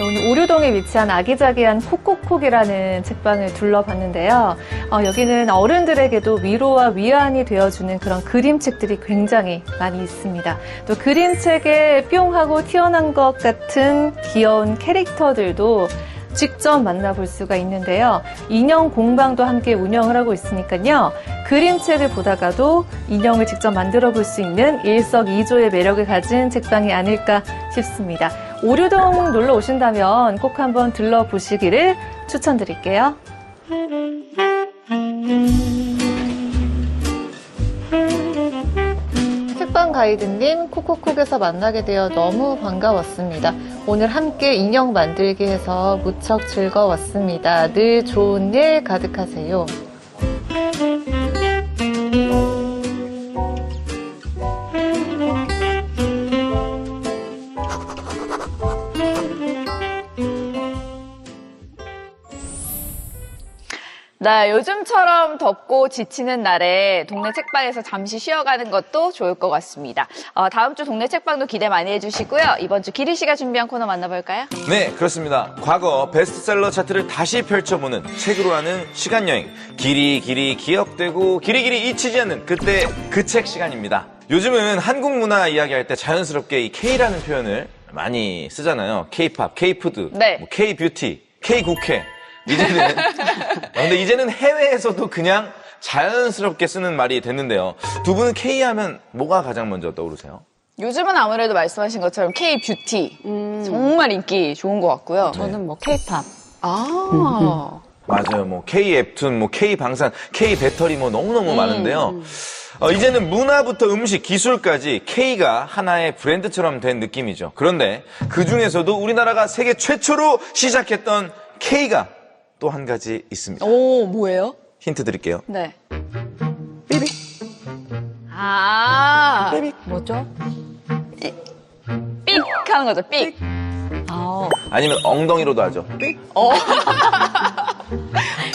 오늘 오류동에 위치한 아기자기한 콕콕콕이라는 책방을 둘러봤는데요. 여기는 어른들에게도 위로와 위안이 되어주는 그런 그림책들이 굉장히 많이 있습니다. 또 그림책에 뿅 하고 튀어나온 것 같은 귀여운 캐릭터들도 직접 만나볼 수가 있는데요. 인형 공방도 함께 운영을 하고 있으니까요. 그림책을 보다가도 인형을 직접 만들어 볼 수 있는 일석이조의 매력을 가진 책방이 아닐까 싶습니다. 오류동 놀러 오신다면 꼭 한번 들러보시기를 추천드릴게요. 책방 가이드님 콕콕콕에서 만나게 되어 너무 반가웠습니다. 오늘 함께 인형 만들기 해서 무척 즐거웠습니다. 늘 좋은 일 가득하세요. 네, 요즘처럼 덥고 지치는 날에 동네 책방에서 잠시 쉬어가는 것도 좋을 것 같습니다. 다음 주 동네 책방도 기대 많이 해주시고요. 이번 주 기리 씨가 준비한 코너 만나볼까요? 네, 그렇습니다. 과거 베스트셀러 차트를 다시 펼쳐보는 책으로 하는 시간여행. 길이 기억되고 길이 잊히지 않는 그때 그 책 시간입니다. 요즘은 한국 문화 이야기할 때 자연스럽게 이 K라는 표현을 많이 쓰잖아요. K-팝, K-푸드, 네. 뭐 K-뷰티, K-국회. 근데 이제는 해외에서도 그냥 자연스럽게 쓰는 말이 됐는데요. 두 분은 K 하면 뭐가 가장 먼저 떠오르세요? 요즘은 아무래도 말씀하신 것처럼 K-뷰티. 정말 인기 좋은 것 같고요. 저는 뭐 K-팝. 맞아요. 뭐 K-앱툰, 뭐 K-방산, K-배터리 뭐 너무너무 많은데요. 이제는 문화부터 음식, 기술까지 K가 하나의 브랜드처럼 된 느낌이죠. 그런데 그 중에서도 우리나라가 세계 최초로 시작했던 K가 또 한 가지 있습니다. 오, 뭐예요? 힌트 드릴게요. 네. 삐빅. 삐빅. 뭐죠? 삑 하는 거죠, 삑. 아니면 엉덩이로도 하죠.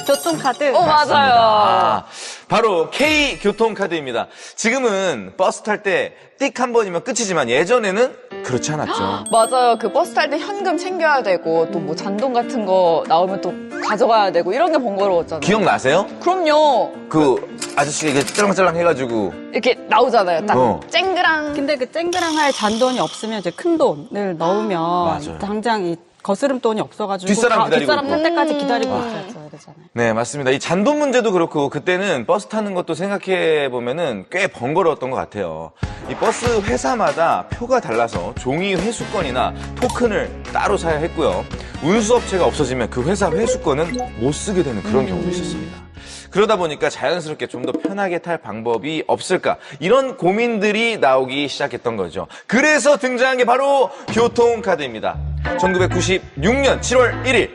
교통카드. 맞아요. 바로 K 교통카드입니다. 지금은 버스 탈 때 띡 한 번이면 끝이지만 예전에는 그렇지 않았죠. 맞아요. 그 버스 탈 때 현금 챙겨야 되고 또 뭐 잔돈 같은 거 나오면 또 가져가야 되고 이런 게 번거로웠잖아요. 기억나세요? 그럼요. 그 아저씨가 이게 짤랑짤랑 해가지고 이렇게 나오잖아요. 딱 쨍그랑. 근데 그 쨍그랑할 잔돈이 없으면 이제 큰 돈을 넣으면 맞아요. 당장 이 거스름 돈이 없어가지고 뒷사람 기다리고 뒷사람 있고. 탈 때까지 기다리고 있어야 되잖아요. 네, 맞습니다. 이 잔돈 문제도 그렇고 그때는 버스 타는 것도 생각해 보면은 꽤 번거로웠던 것 같아요. 이 버스 회사마다 표가 달라서 종이 회수권이나 토큰을 따로 사야 했고요. 운수업체가 없어지면 그 회사 회수권은 못 쓰게 되는 그런 경우도 있었습니다. 그러다 보니까 자연스럽게 좀 더 편하게 탈 방법이 없을까 이런 고민들이 나오기 시작했던 거죠. 그래서 등장한 게 바로 교통카드입니다. 1996년 7월 1일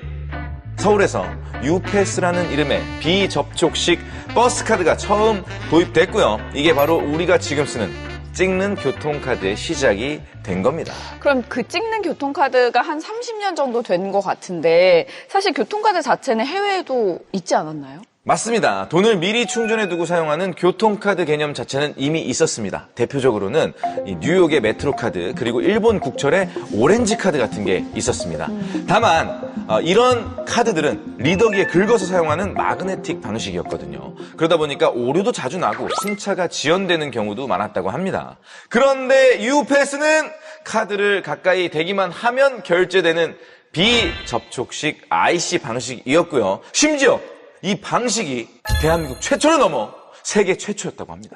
서울에서 유패스라는 이름의 비접촉식 버스카드가 처음 도입됐고요. 이게 바로 우리가 지금 쓰는 찍는 교통카드의 시작이 된 겁니다. 그럼 그 찍는 교통카드가 한 30년 정도 된 것 같은데 사실 교통카드 자체는 해외에도 있지 않았나요? 맞습니다. 돈을 미리 충전해두고 사용하는 교통카드 개념 자체는 이미 있었습니다. 대표적으로는 이 뉴욕의 메트로카드 그리고 일본 국철의 오렌지 카드 같은 게 있었습니다. 다만 이런 카드들은 리더기에 긁어서 사용하는 마그네틱 방식이었거든요. 그러다 보니까 오류도 자주 나고 승차가 지연되는 경우도 많았다고 합니다. 그런데 유패스는 카드를 가까이 대기만 하면 결제되는 비접촉식 IC 방식이었고요. 심지어 이 방식이 대한민국 최초를 넘어 세계 최초였다고 합니다.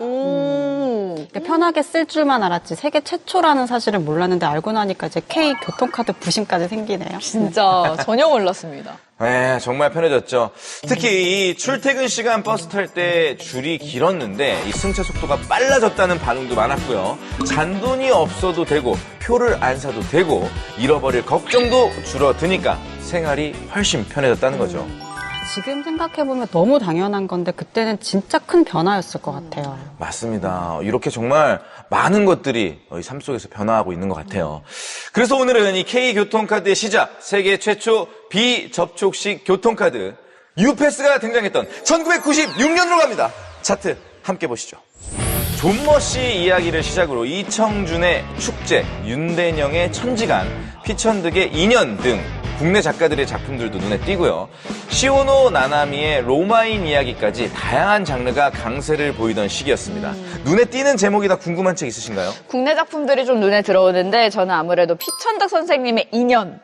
편하게 쓸 줄만 알았지 세계 최초라는 사실을 몰랐는데 알고 나니까 이제 K 교통카드 부심까지 생기네요. 진짜 전혀 몰랐습니다. 네, 정말 편해졌죠. 특히 이 출퇴근 시간 버스 탈 때 줄이 길었는데 이 승차 속도가 빨라졌다는 반응도 많았고요. 잔돈이 없어도 되고 표를 안 사도 되고 잃어버릴 걱정도 줄어드니까 생활이 훨씬 편해졌다는 거죠. 지금 생각해보면 너무 당연한 건데 그때는 진짜 큰 변화였을 것 같아요. 맞습니다. 이렇게 정말 많은 것들이 삶 속에서 변화하고 있는 것 같아요. 그래서 오늘은 이 K교통카드의 시작, 세계 최초 비접촉식 교통카드 유패스가 등장했던 1996년으로 갑니다. 차트 함께 보시죠. 존머씨 이야기를 시작으로 이청준의 축제, 윤대영의 천지간, 피천득의 인연 등 국내 작가들의 작품들도 눈에 띄고요. 시오노 나나미의 로마인 이야기까지 다양한 장르가 강세를 보이던 시기였습니다. 눈에 띄는 제목이 다 궁금한 책 있으신가요? 국내 작품들이 좀 눈에 들어오는데 저는 아무래도 피천득 선생님의 인연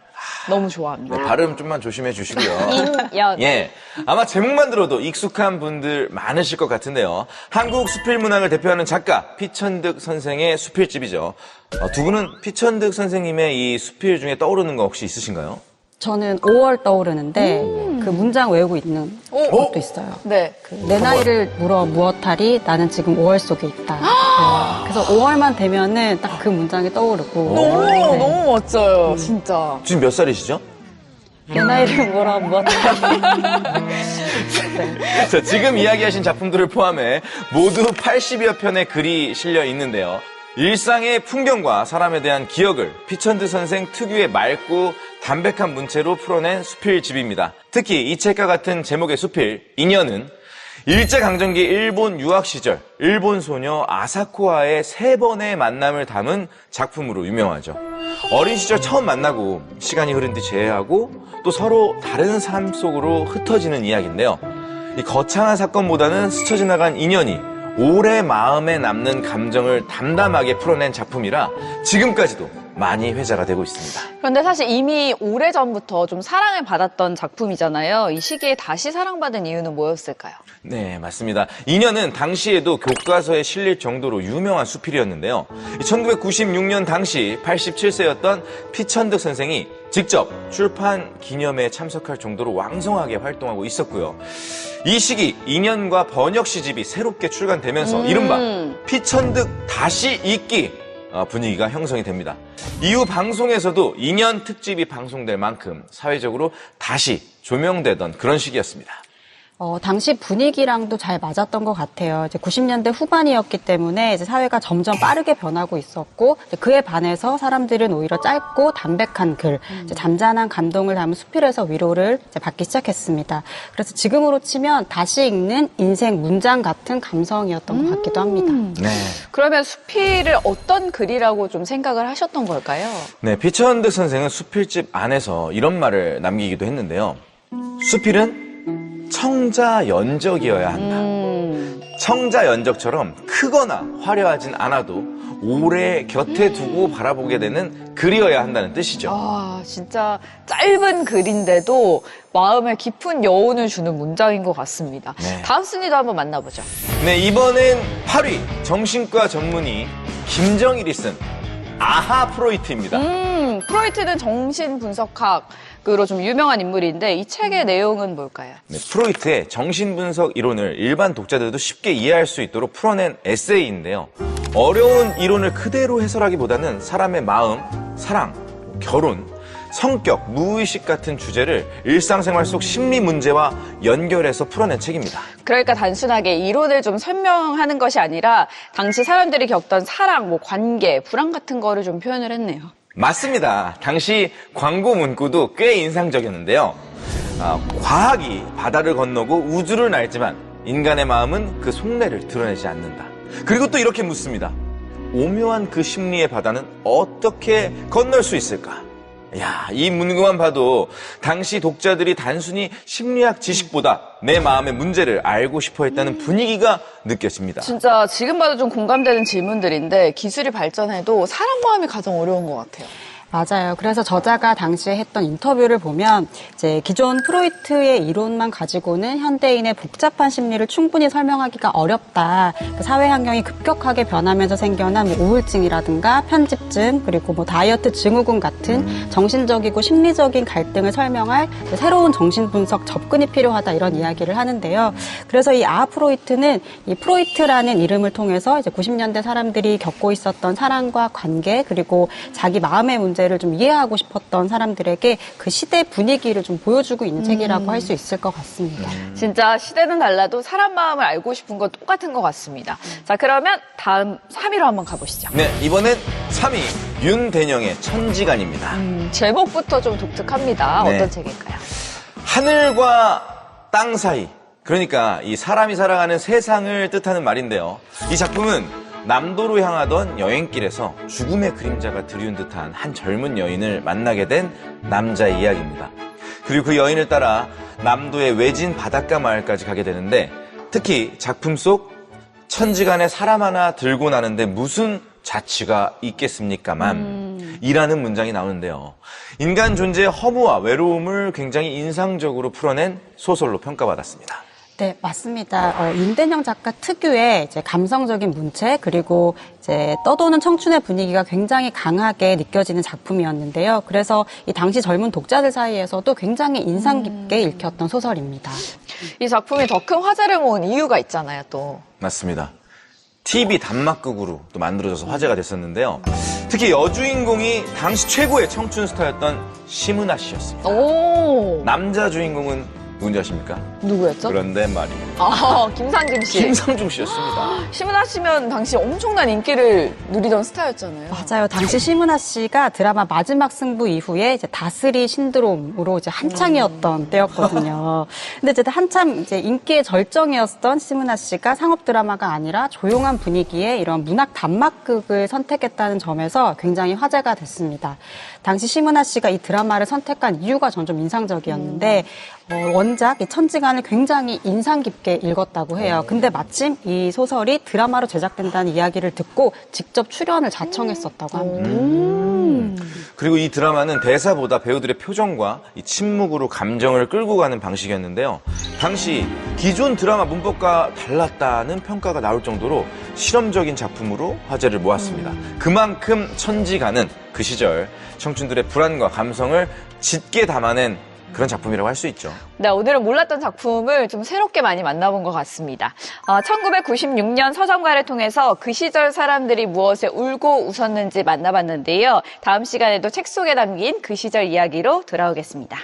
너무 좋아합니다. 네, 발음 좀만 조심해 주시고요. 인연. 예. 아마 제목만 들어도 익숙한 분들 많으실 것 같은데요. 한국 수필문학을 대표하는 작가 피천득 선생의 수필집이죠. 두 분은 피천득 선생님의 이 수필 중에 떠오르는 거 혹시 있으신가요? 저는 5월 떠오르는데 그 문장 외우고 있는 것도 있어요. 네. 내 나이를 물어 무엇하리 나는 지금 5월 속에 있다. 네. 그래서 5월만 되면은 딱 그 문장이 떠오르고 너무 멋져요, 진짜. 지금 몇 살이시죠? 내 나이를 물어 무엇하리. 자, 지금 이야기하신 작품들을 포함해 모두 80여 편의 글이 실려 있는데요. 일상의 풍경과 사람에 대한 기억을 피천득 선생 특유의 맑고 담백한 문체로 풀어낸 수필집입니다. 특히 이 책과 같은 제목의 수필, 인연은 일제강점기 일본 유학 시절 일본 소녀 아사코와의 3번의 만남을 담은 작품으로 유명하죠. 어린 시절 처음 만나고 시간이 흐른 뒤 재회하고 또 서로 다른 삶 속으로 흩어지는 이야기인데요. 이 거창한 사건보다는 스쳐 지나간 인연이 오래 마음에 남는 감정을 담담하게 풀어낸 작품이라 지금까지도 많이 회자가 되고 있습니다. 그런데 사실 이미 오래전부터 좀 사랑을 받았던 작품이잖아요. 이 시기에 다시 사랑받은 이유는 뭐였을까요? 네, 맞습니다. 인연은 당시에도 교과서에 실릴 정도로 유명한 수필이었는데요. 1996년 당시 87세였던 피천득 선생이 직접 출판 기념회에 참석할 정도로 왕성하게 활동하고 있었고요. 이 시기 인연과 번역 시집이 새롭게 출간되면서 이른바 피천득 다시 읽기 분위기가 형성이 됩니다. 이후 방송에서도 인연 특집이 방송될 만큼 사회적으로 다시 조명되던 그런 시기였습니다. 당시 분위기랑도 잘 맞았던 것 같아요. 이제 90년대 후반이었기 때문에 이제 사회가 점점 빠르게 변하고 있었고, 그에 반해서 사람들은 오히려 짧고 담백한 글, 이제 잠잔한 감동을 담은 수필에서 위로를 이제 받기 시작했습니다. 그래서 지금으로 치면 다시 읽는 인생 문장 같은 감성이었던 것 같기도 합니다. 네. 그러면 수필을 어떤 글이라고 좀 생각을 하셨던 걸까요? 네, 피천득 선생은 수필집 안에서 이런 말을 남기기도 했는데요. 수필은 청자 연적이어야 한다. 청자 연적처럼 크거나 화려하진 않아도 오래 곁에 두고 바라보게 되는 글이어야 한다는 뜻이죠. 아, 진짜 짧은 글인데도 마음에 깊은 여운을 주는 문장인 것 같습니다. 네. 다음 순위도 한번 만나보죠. 네, 이번엔 8위 정신과 전문의 김정일이 쓴 아하 프로이트입니다. 프로이트는 정신분석학으로 좀 유명한 인물인데 이 책의 내용은 뭘까요? 네, 프로이트의 정신분석 이론을 일반 독자들도 쉽게 이해할 수 있도록 풀어낸 에세이인데요. 어려운 이론을 그대로 해설하기보다는 사람의 마음, 사랑, 결혼, 성격, 무의식 같은 주제를 일상생활 속 심리 문제와 연결해서 풀어낸 책입니다. 그러니까 단순하게 이론을 좀 설명하는 것이 아니라 당시 사람들이 겪던 사랑, 관계, 불안 같은 거를 좀 표현을 했네요. 맞습니다. 당시 광고 문구도 꽤 인상적이었는데요. 과학이 바다를 건너고 우주를 날지만 인간의 마음은 그 속내를 드러내지 않는다. 그리고 또 이렇게 묻습니다. 오묘한 그 심리의 바다는 어떻게 건널 수 있을까? 야, 이 문구만 봐도 당시 독자들이 단순히 심리학 지식보다 내 마음의 문제를 알고 싶어 했다는 분위기가 느껴집니다. 진짜 지금 봐도 좀 공감되는 질문들인데 기술이 발전해도 사람 마음이 가장 어려운 것 같아요. 맞아요. 그래서 저자가 당시에 했던 인터뷰를 보면 이제 기존 프로이트의 이론만 가지고는 현대인의 복잡한 심리를 충분히 설명하기가 어렵다. 사회 환경이 급격하게 변하면서 생겨난 우울증이라든가 편집증 그리고 다이어트 증후군 같은 정신적이고 심리적인 갈등을 설명할 새로운 정신분석 접근이 필요하다 이런 이야기를 하는데요. 그래서 이 아하 프로이트는 이 프로이트라는 이름을 통해서 이제 90년대 사람들이 겪고 있었던 사랑과 관계 그리고 자기 마음의 문제를 좀 이해하고 싶었던 사람들에게 그 시대 분위기를 좀 보여주고 있는 책이라고 할 수 있을 것 같습니다. 진짜 시대는 달라도 사람 마음을 알고 싶은 건 똑같은 것 같습니다. 자, 그러면 다음 3위로 한번 가보시죠. 네, 이번엔 3위 윤대령의 천지간입니다. 제목부터 좀 독특합니다. 네. 어떤 책일까요? 하늘과 땅 사이, 그러니까 이 사람이 살아가는 세상을 뜻하는 말인데요. 이 작품은 남도로 향하던 여행길에서 죽음의 그림자가 드리운 듯한 한 젊은 여인을 만나게 된 남자의 이야기입니다. 그리고 그 여인을 따라 남도의 외진 바닷가 마을까지 가게 되는데 특히 작품 속 천지간에 사람 하나 들고 나는데 무슨 자취가 있겠습니까만 이라는 문장이 나오는데요. 인간 존재의 허무와 외로움을 굉장히 인상적으로 풀어낸 소설로 평가받았습니다. 네, 맞습니다. 윤대영 작가 특유의 이제 감성적인 문체 그리고 이제 떠도는 청춘의 분위기가 굉장히 강하게 느껴지는 작품이었는데요. 그래서 이 당시 젊은 독자들 사이에서도 굉장히 인상 깊게 읽혔던 소설입니다. 이 작품이 더 큰 화제를 모은 이유가 있잖아요, 또. 맞습니다. TV 단막극으로 또 만들어져서 화제가 됐었는데요. 특히 여주인공이 당시 최고의 청춘 스타였던 심은하 씨였습니다. 오, 남자 주인공은 누군지 아십니까? 누구였죠? 그런데 말입니다. 김상중 씨. 김상중 씨였습니다. 심은하 씨면 당시 엄청난 인기를 누리던 스타였잖아요. 맞아요. 당시 심은하 씨가 드라마 마지막 승부 이후에 이제 다스리 신드롬으로 이제 한창이었던 때였거든요. 근데 이제 한참 이제 인기의 절정이었던 심은하 씨가 상업 드라마가 아니라 조용한 분위기의 이런 문학 단막극을 선택했다는 점에서 굉장히 화제가 됐습니다. 당시 심은하 씨가 이 드라마를 선택한 이유가 전 좀 인상적이었는데 원작 이 천지간을 굉장히 인상 깊게 읽었다고 해요. 근데 마침 이 소설이 드라마로 제작된다는 이야기를 듣고 직접 출연을 자청했었다고 합니다. 그리고 이 드라마는 대사보다 배우들의 표정과 이 침묵으로 감정을 끌고 가는 방식이었는데요. 당시 기존 드라마 문법과 달랐다는 평가가 나올 정도로 실험적인 작품으로 화제를 모았습니다. 그만큼 천지간은 그 시절 청춘들의 불안과 감성을 짙게 담아낸 그런 작품이라고 할 수 있죠. 네, 오늘은 몰랐던 작품을 좀 새롭게 많이 만나본 것 같습니다. 1996년 서점가를 통해서 그 시절 사람들이 무엇에 울고 웃었는지 만나봤는데요. 다음 시간에도 책 속에 담긴 그 시절 이야기로 돌아오겠습니다.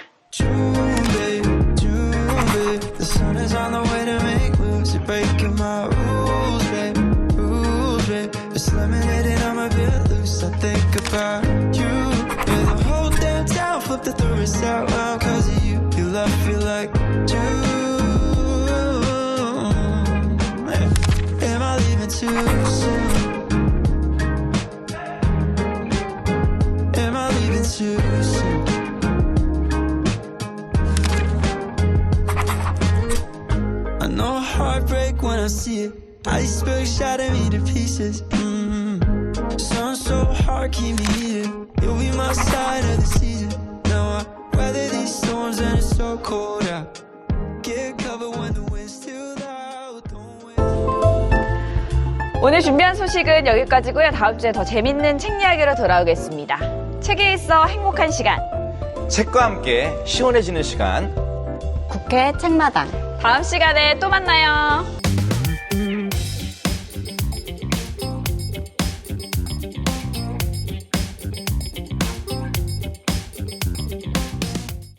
Flip the thermos out loud cause of you. Your love feel like June. Am I leaving too soon? Am I leaving too soon? I know heartbreak when I see it. Iceberg shatter me to pieces. Sun so hard, keep me heated. You'll be my side of the season. Weather these storms and it's so cold out. Get covered when the wind's too loud. 오늘 준비한 소식은 여기까지고요. 다음 주에 더 재밌는 책 이야기로 돌아오겠습니다. 책에 있어 행복한 시간. 책과 함께 시원해지는 시간. 국회 책마당. 다음 시간에 또 만나요.